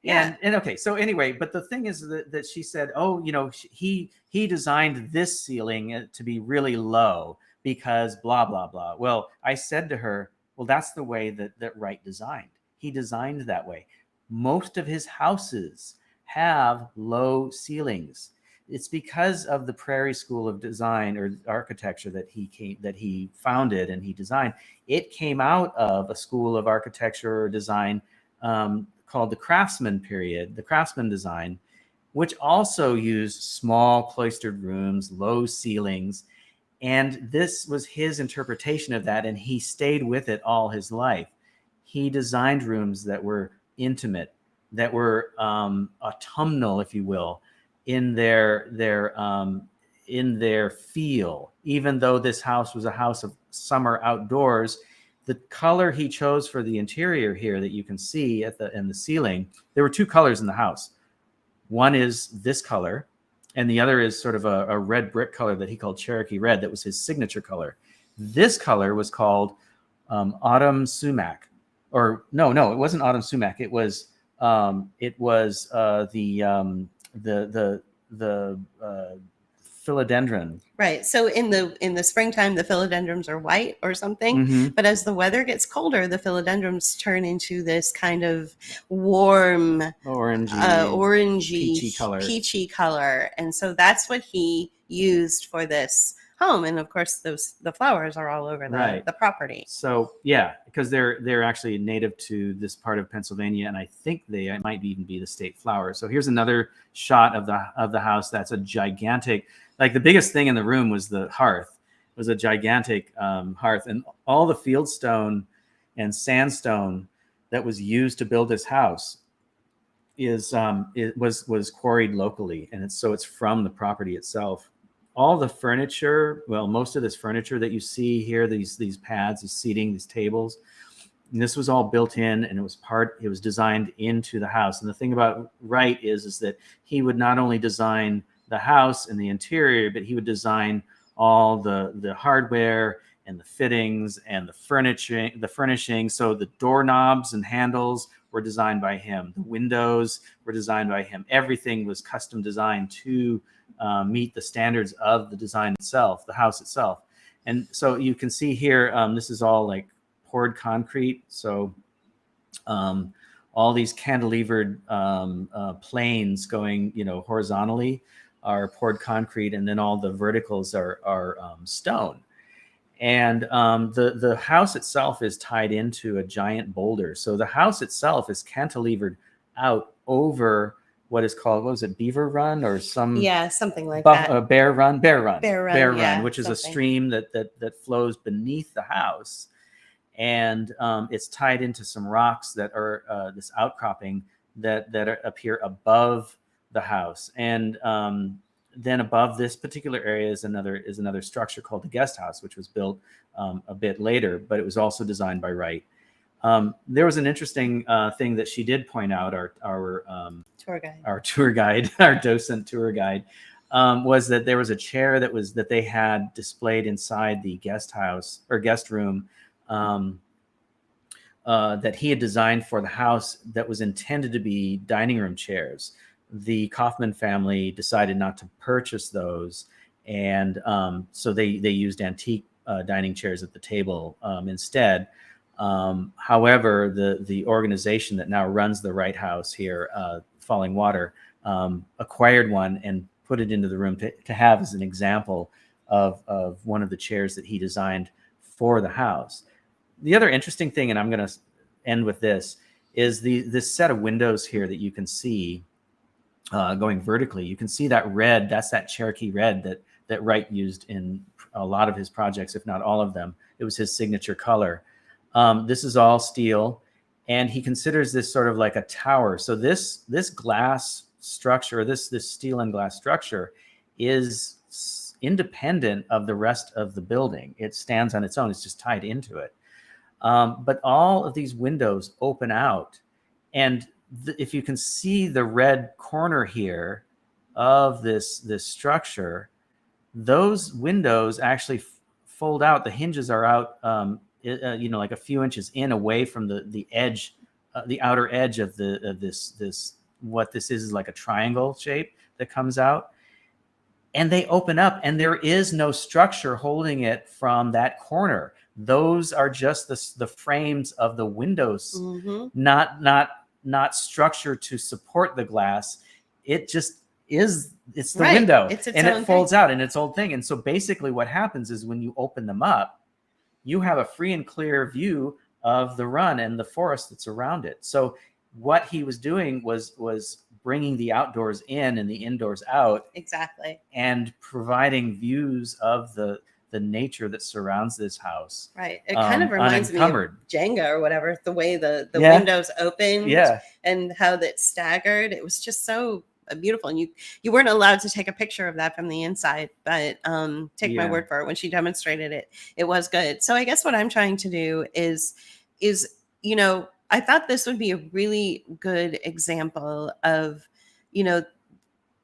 And okay, so anyway, but the thing is that she said, oh, he designed this ceiling to be really low because blah blah blah. Well, I said to her, well, that's the way that Wright designed. He designed that way. Most of his houses have low ceilings. It's because of the Prairie School of Design or Architecture that he founded and he designed. It came out of a school of architecture or design called the Craftsman period, the Craftsman design, which also used small cloistered rooms, low ceilings. And this was his interpretation of that, and he stayed with it all his life. He designed rooms that were intimate, that were autumnal, if you will, in their feel. Even though this house was a house of summer outdoors, the color he chose for the interior here that you can see in the ceiling, there were two colors in the house. One is this color, and the other is sort of a red brick color that he called Cherokee red. That was his signature color. This color was called autumn sumac, or no, it wasn't autumn sumac. It was the philodendron. Right. So in the springtime, the philodendrons are white or something. But as the weather gets colder, the philodendrons turn into this kind of warm, orangey, peachy color. And so that's what he used for this home. And of course, the flowers are all over the property. So yeah, because they're actually native to this part of Pennsylvania, and I think they might even be the state flower. So here's another shot of the house. That's a gigantic. Like the biggest thing in the room was the hearth. It was a gigantic hearth, and all the fieldstone and sandstone that was used to build this house was quarried locally, and it's from the property itself. All the furniture, well, most of this furniture that you see here, these pads, these seating, these tables, and this was all built in, and it was designed into the house. And the thing about Wright is that he would not only design the house and the interior, but he would design all the hardware and the fittings and the furnishing. So the doorknobs and handles were designed by him. The windows were designed by him. Everything was custom designed to meet the standards of the design itself, the house itself. And so you can see here, this is all like poured concrete. So all these cantilevered planes going, horizontally are poured concrete, and then all the verticals are stone. And the house itself is tied into a giant boulder. So the house itself is cantilevered out over what is called, what was it, Beaver Run or something like that. Bear Run, yeah, which is a stream that flows beneath the house. And it's tied into some rocks that are this outcropping that appear above the house. And then above this particular area is another structure called the guest house, which was built a bit later, but it was also designed by Wright. There was an interesting thing that she did point out, our tour guide, our docent tour guide, was that there was a chair that they had displayed inside the guest house or guest room that he had designed for the house that was intended to be dining room chairs. The Kaufman family decided not to purchase those, and so they used antique dining chairs at the table instead. However, the organization that now runs the Wright House here, Falling Water, acquired one and put it into the room to have as an example of one of the chairs that he designed for the house. The other interesting thing, and I'm going to end with this, is this set of windows here that you can see going vertically. You can see that red. That's that Cherokee red that Wright used in a lot of his projects, if not all of them. It was his signature color. This is all steel, and he considers this sort of like a tower. So this glass structure, this steel and glass structure, is independent of the rest of the building. It stands on its own. It's just tied into it. But all of these windows open out, and if you can see the red corner here of this structure, those windows actually fold out. The hinges are out, like a few inches away from the edge the outer edge of this what this is like a triangle shape that comes out, and they open up, and there is no structure holding it from that corner. Those are just the frames of the windows, not structure to support the glass. It just is, it's the window, and it folds out in its old thing. And so basically what happens is when you open them up, you have a free and clear view of the run and the forest that's around it. So what he was doing was bringing the outdoors in and the indoors out. Exactly. And providing views of the nature that surrounds this house. Right. It kind of reminds me of Jenga or whatever, the way the windows opened and how that staggered. It was just so beautiful. And you weren't allowed to take a picture of that from the inside, but take my word for it. When she demonstrated it, it was good. So I guess what I'm trying to do is, you know, I thought this would be a really good example of, you know,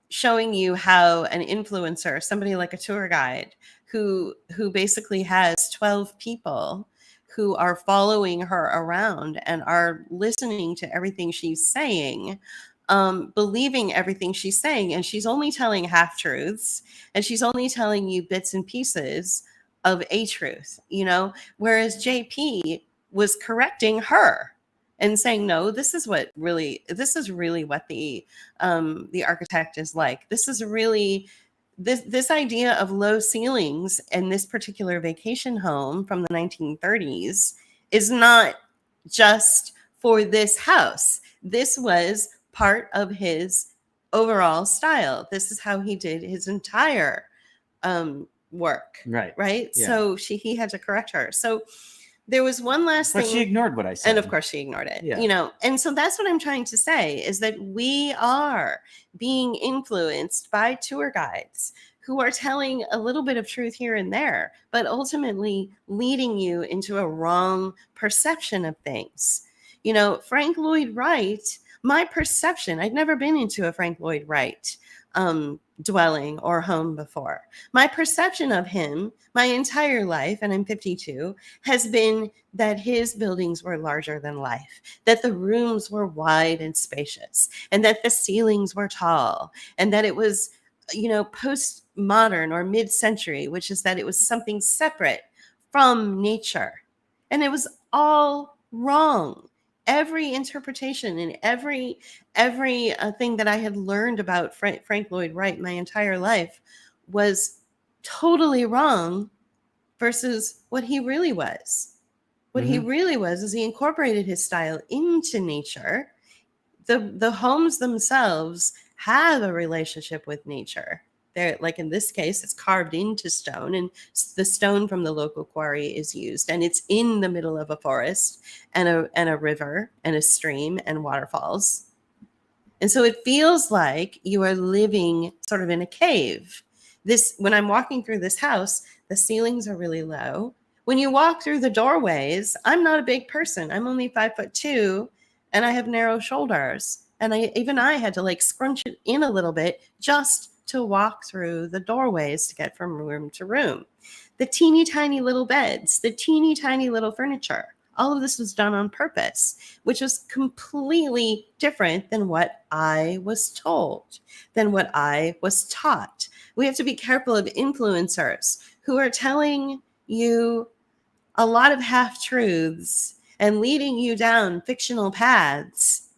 showing you how an influencer, somebody like a tour guide who basically has 12 people who are following her around and are listening to everything she's saying, believing everything she's saying. And she's only telling half truths, and she's only telling you bits and pieces of a truth, you know, whereas JP was correcting her and saying, no, this is really what the architect is like. This is really this idea of low ceilings in this particular vacation home from the 1930s is not just for this house. This was part of his overall style. This is how he did his entire work. Right. Yeah. So he had to correct her. So there was one last thing. But she ignored what I said. And of course she ignored it, you know. And so that's what I'm trying to say, is that we are being influenced by tour guides who are telling a little bit of truth here and there, but ultimately leading you into a wrong perception of things. You know, Frank Lloyd Wright, my perception, I'd never been into a Frank Lloyd Wright dwelling or home before. My perception of him my entire life, and I'm 52, has been that his buildings were larger than life, that the rooms were wide and spacious, and that the ceilings were tall, and that it was, you know, postmodern or mid-century, which is that it was something separate from nature. And it was all wrong. Every interpretation and every thing that I had learned about Frank Lloyd Wright my entire life was totally wrong versus what he really was. What he really was is he incorporated his style into nature. The homes themselves have a relationship with nature. They're, like in this case, it's carved into stone, and the stone from the local quarry is used, and it's in the middle of a forest and a river and a stream and waterfalls. And so it feels like you are living sort of in a cave. When I'm walking through this house, the ceilings are really low. When you walk through the doorways, I'm not a big person. I'm only 5'2", and I have narrow shoulders. And I had to like scrunch it in a little bit just to walk through the doorways to get from room to room. The teeny tiny little beds, the teeny tiny little furniture, all of this was done on purpose, which was completely different than what I was told, than what I was taught. We have to be careful of influencers who are telling you a lot of half-truths and leading you down fictional paths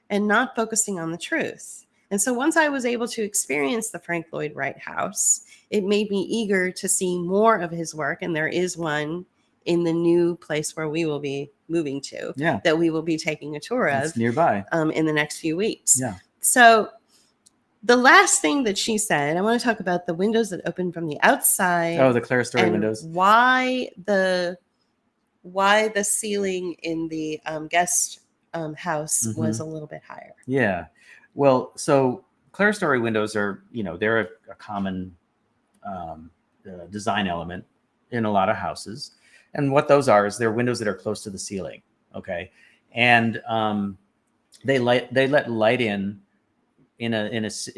and not focusing on the truth. And so once I was able to experience the Frank Lloyd Wright house, it made me eager to see more of his work. And there is one in the new place where we will be moving to, that we will be taking a tour of nearby in the next few weeks. So the last thing that she said, I want to talk about the windows that open from the outside. Oh, the clerestory windows. Why the ceiling in the guest house was a little bit higher. Yeah. Well, so clerestory windows are, they're a common design element in a lot of houses. And what those are is they're windows that are close to the ceiling. Okay. And they let light in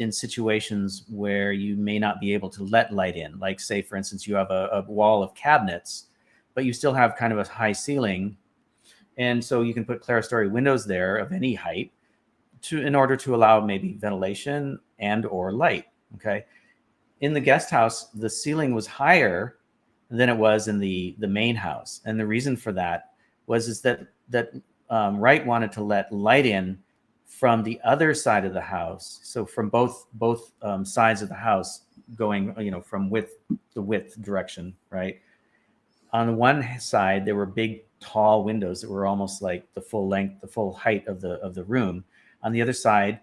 situations where you may not be able to let light in. Like, say, for instance, you have a wall of cabinets, but you still have kind of a high ceiling. And so you can put clerestory windows there of any height in order to allow maybe ventilation and or light. Okay. In the guest house, the ceiling was higher than it was in the main house. And the reason for that was that Wright wanted to let light in from the other side of the house. So from both sides of the house, going, from the width direction, right? On the one side, there were big, tall windows that were almost like the full length, the full height of the room. On the other side,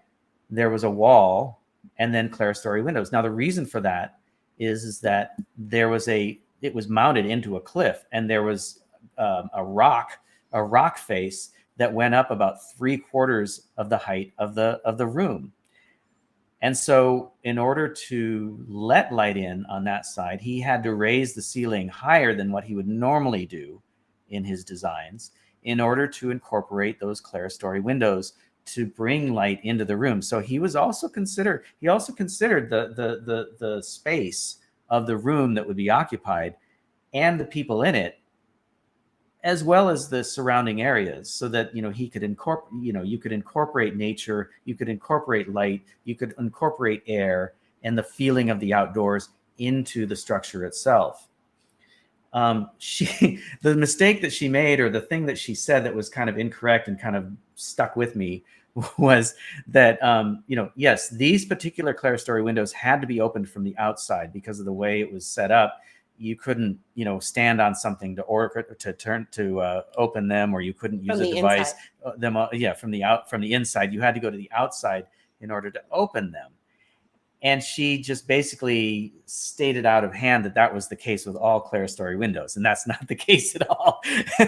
there was a wall and then clerestory windows. Now, the reason for that is that it was mounted into a cliff, and there was a rock face that went up about 3/4 of the height of the room. And so in order to let light in on that side, he had to raise the ceiling higher than what he would normally do in his designs in order to incorporate those clerestory windows to bring light into the room. So he also considered the space of the room that would be occupied and the people in it, as well as the surrounding areas, so that he could you could incorporate nature, you could incorporate light, you could incorporate air and the feeling of the outdoors into the structure itself. The mistake that she made, or the thing that she said that was kind of incorrect and kind of stuck with me, was that yes, these particular clerestory windows had to be opened from the outside because of the way it was set up. You couldn't, stand on something to open them, or you couldn't use a device from the inside. You had to go to the outside in order to open them. And she just basically stated out of hand that was the case with all clerestory windows, and that's not the case at all.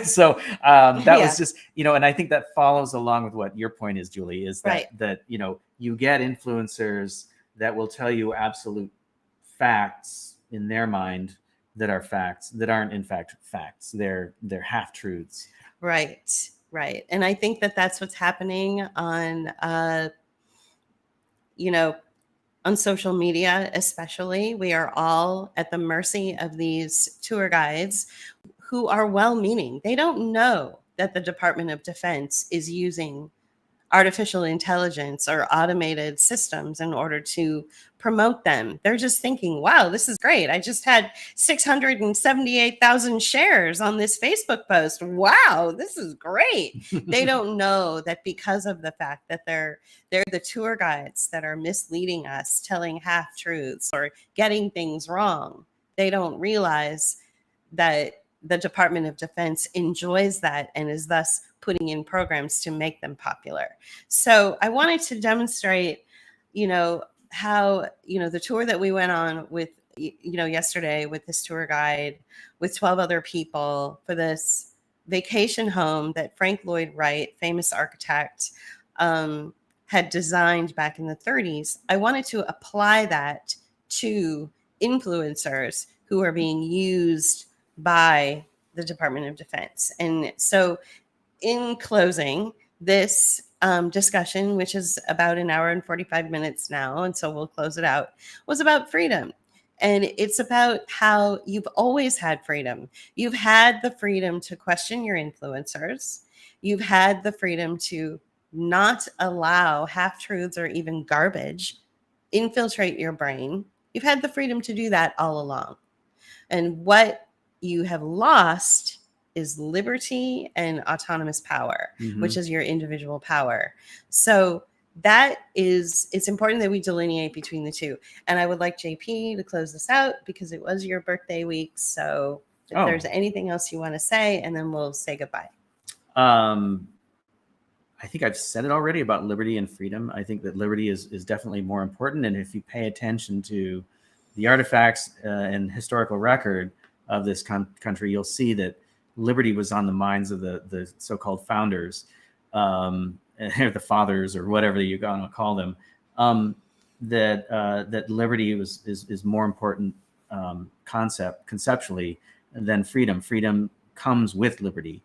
So that was just, and I think that follows along with what your point is, Julie, is that that you get influencers that will tell you absolute facts in their mind that are facts that aren't in fact facts. They're half truths. Right. And I think that that's what's happening on on social media, especially. We are all at the mercy of these tour guides who are well-meaning. They don't know that the Department of Defense is using artificial intelligence or automated systems in order to promote them. They're just thinking, wow, this is great. I just had 678,000 shares on this Facebook post. Wow, this is great. They don't know that because of the fact that they're the tour guides that are misleading us, telling half truths or getting things wrong. They don't realize that the Department of Defense enjoys that and is thus putting in programs to make them popular. So I wanted to demonstrate, how, the tour that we went on with, yesterday with this tour guide with 12 other people for this vacation home that Frank Lloyd Wright, famous architect, had designed back in the 30s. I wanted to apply that to influencers who are being used by the Department of Defense. And so in closing, this discussion, which is about an hour and 45 minutes now, and so we'll close it out, was about freedom. And it's about how you've always had freedom. You've had the freedom to question your influencers. You've had the freedom to not allow half-truths or even garbage infiltrate your brain. You've had the freedom to do that all along. And what you have lost is liberty and autonomous power, which is your individual power. So it's important that we delineate between the two. And I would like JP to close this out because it was your birthday week. So if there's anything else you want to say, and then we'll say goodbye. I think I've said it already about liberty and freedom. I think that liberty is definitely more important. And if you pay attention to the artifacts and historical record of this country, you'll see that liberty was on the minds of the so-called founders, the fathers, or whatever you're going to call them. That liberty is more important conceptually than freedom. Freedom comes with liberty,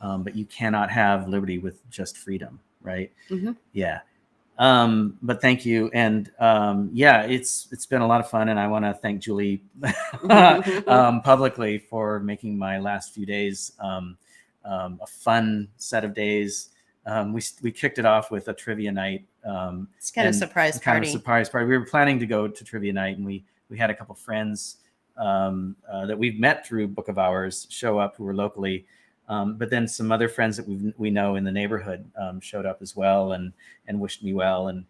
but you cannot have liberty with just freedom, right? Yeah. But thank you. And it's been a lot of fun. And I want to thank Julie publicly for making my last few days a fun set of days. We kicked it off with a trivia night. It's kind of surprise party. We were planning to go to trivia night, and we had a couple friends that we've met through Book of Hours show up who were locally. But then some other friends that we know in the neighborhood showed up as well and wished me well. And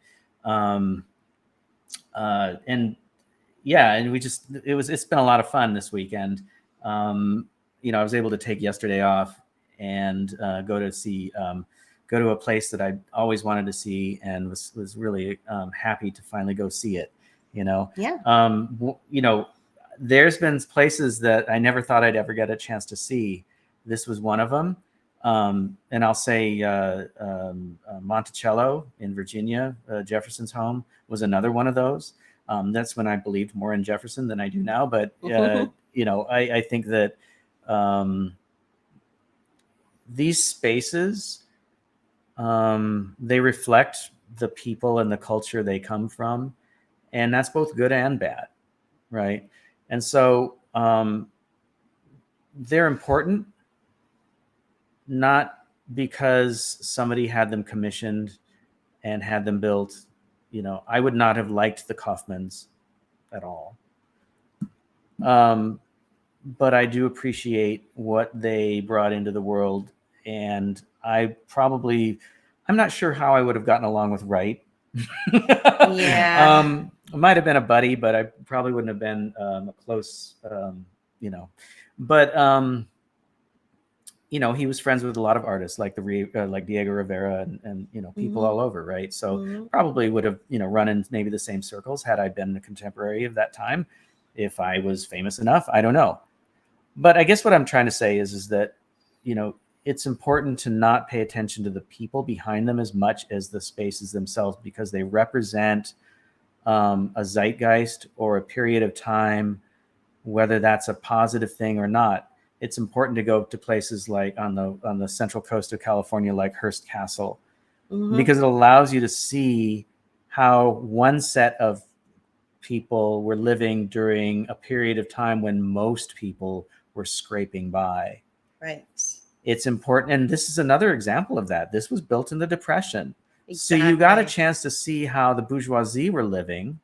it's been a lot of fun this weekend. I was able to take yesterday off and go to a place that I always wanted to see, and was really happy to finally go see it. Yeah. There's been places that I never thought I'd ever get a chance to see. This was one of them. And I'll say Monticello in Virginia, Jefferson's home, was another one of those. That's when I believed more in Jefferson than I do now. But, I think that these spaces, they reflect the people and the culture they come from. And that's both good and bad, right? And so they're important, not because somebody had them commissioned and had them built. I would not have liked the Kaufmans at all. But I do appreciate what they brought into the world. And I'm not sure how I would have gotten along with Wright. Yeah. I might have been a buddy, but I probably wouldn't have been a close, but he was friends with a lot of artists like like Diego Rivera and people all over, right? So probably would have run in maybe the same circles had I been a contemporary of that time, if I was famous enough. I don't know, but I guess what I'm trying to say is that it's important to not pay attention to the people behind them as much as the spaces themselves, because they represent a zeitgeist or a period of time, whether that's a positive thing or not. It's important to go to places like on the central coast of California, like Hearst Castle, because it allows you to see how one set of people were living during a period of time when most people were scraping by. Right. It's important. And this is another example of that. This was built in the Depression. Exactly. So you got a chance to see how the bourgeoisie were living.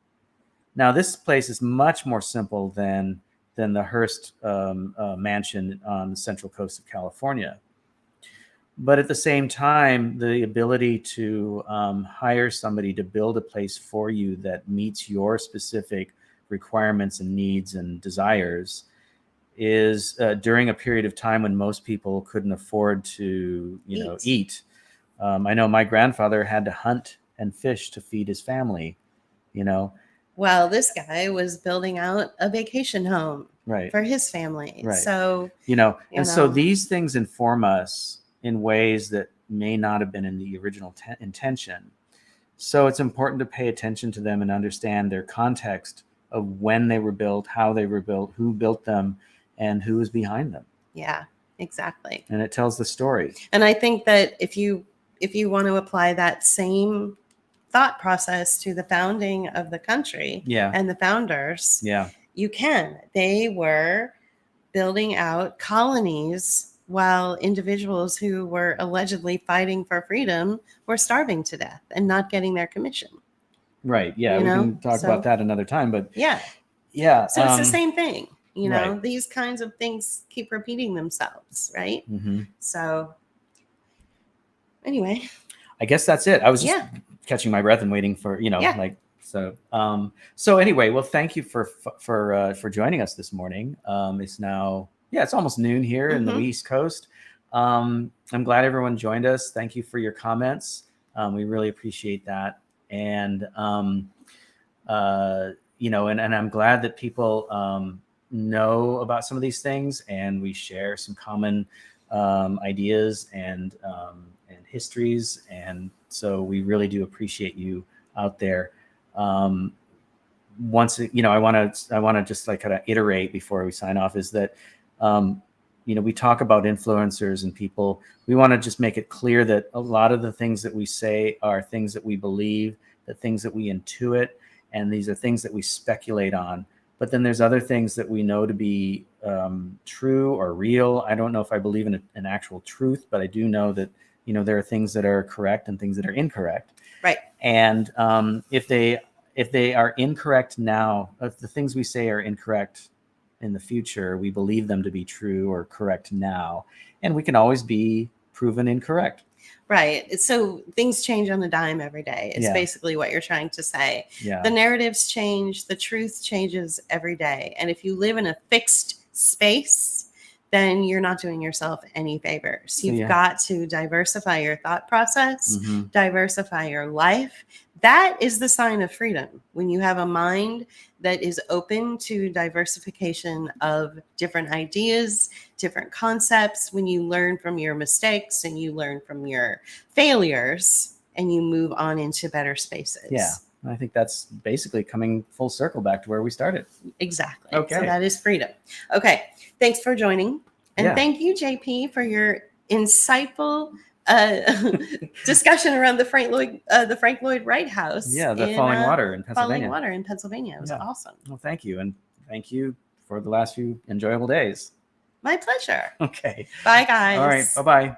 Now, this place is much more simple than the Hearst mansion on the central coast of California. But at the same time, the ability to hire somebody to build a place for you that meets your specific requirements and needs and desires is during a period of time when most people couldn't afford to eat. I know my grandfather had to hunt and fish to feed his family, Well, this guy was building out a vacation home for his family. Right. So, so these things inform us in ways that may not have been in the original intention. So it's important to pay attention to them and understand their context of when they were built, how they were built, who built them, and who was behind them. Yeah, exactly. And it tells the story. And I think that if you want to apply that same thought process to the founding of the country and the founders, you can. They were building out colonies while individuals who were allegedly fighting for freedom were starving to death and not getting their commission. Right. Yeah. We can talk about that another time, but yeah. So it's the same thing. These kinds of things keep repeating themselves, right? So anyway, I guess that's it. I was just catching my breath and waiting for, so anyway, well, thank you for joining us this morning. It's now, it's almost noon here in the East Coast. I'm glad everyone joined us. Thank you for your comments. We really appreciate that. And, and I'm glad that people, know about some of these things, and we share some common ideas and histories, and so we really do appreciate you out there. Once I want to just like kind of iterate before we sign off is that we talk about influencers and people. We want to just make it clear that a lot of the things that we say are things that we believe, the things that we intuit, and these are things that we speculate on. But then there's other things that we know to be true or real. I don't know if I believe in an actual truth, but I do know that, there are things that are correct and things that are incorrect. Right. And if they are incorrect now, if the things we say are incorrect in the future, we believe them to be true or correct now, and we can always be proven incorrect. Right. So things change on a dime every day. It's basically what you're trying to say. Yeah. The narratives change. The truth changes every day. And if you live in a fixed space, then you're not doing yourself any favors. You've got to diversify your thought process, diversify your life. That is the sign of freedom. When you have a mind that is open to diversification of different ideas, different concepts, when you learn from your mistakes and you learn from your failures and you move on into better spaces. Yeah. I think that's basically coming full circle back to where we started. Exactly. Okay. So that is freedom. Okay. Thanks for joining. And thank you, JP, for your insightful discussion around the Frank Lloyd Wright House. Yeah, the Falling Water in Pennsylvania. Falling Water in Pennsylvania. It was awesome. Well, thank you. And thank you for the last few enjoyable days. My pleasure. Okay. Bye, guys. All right. Bye-bye.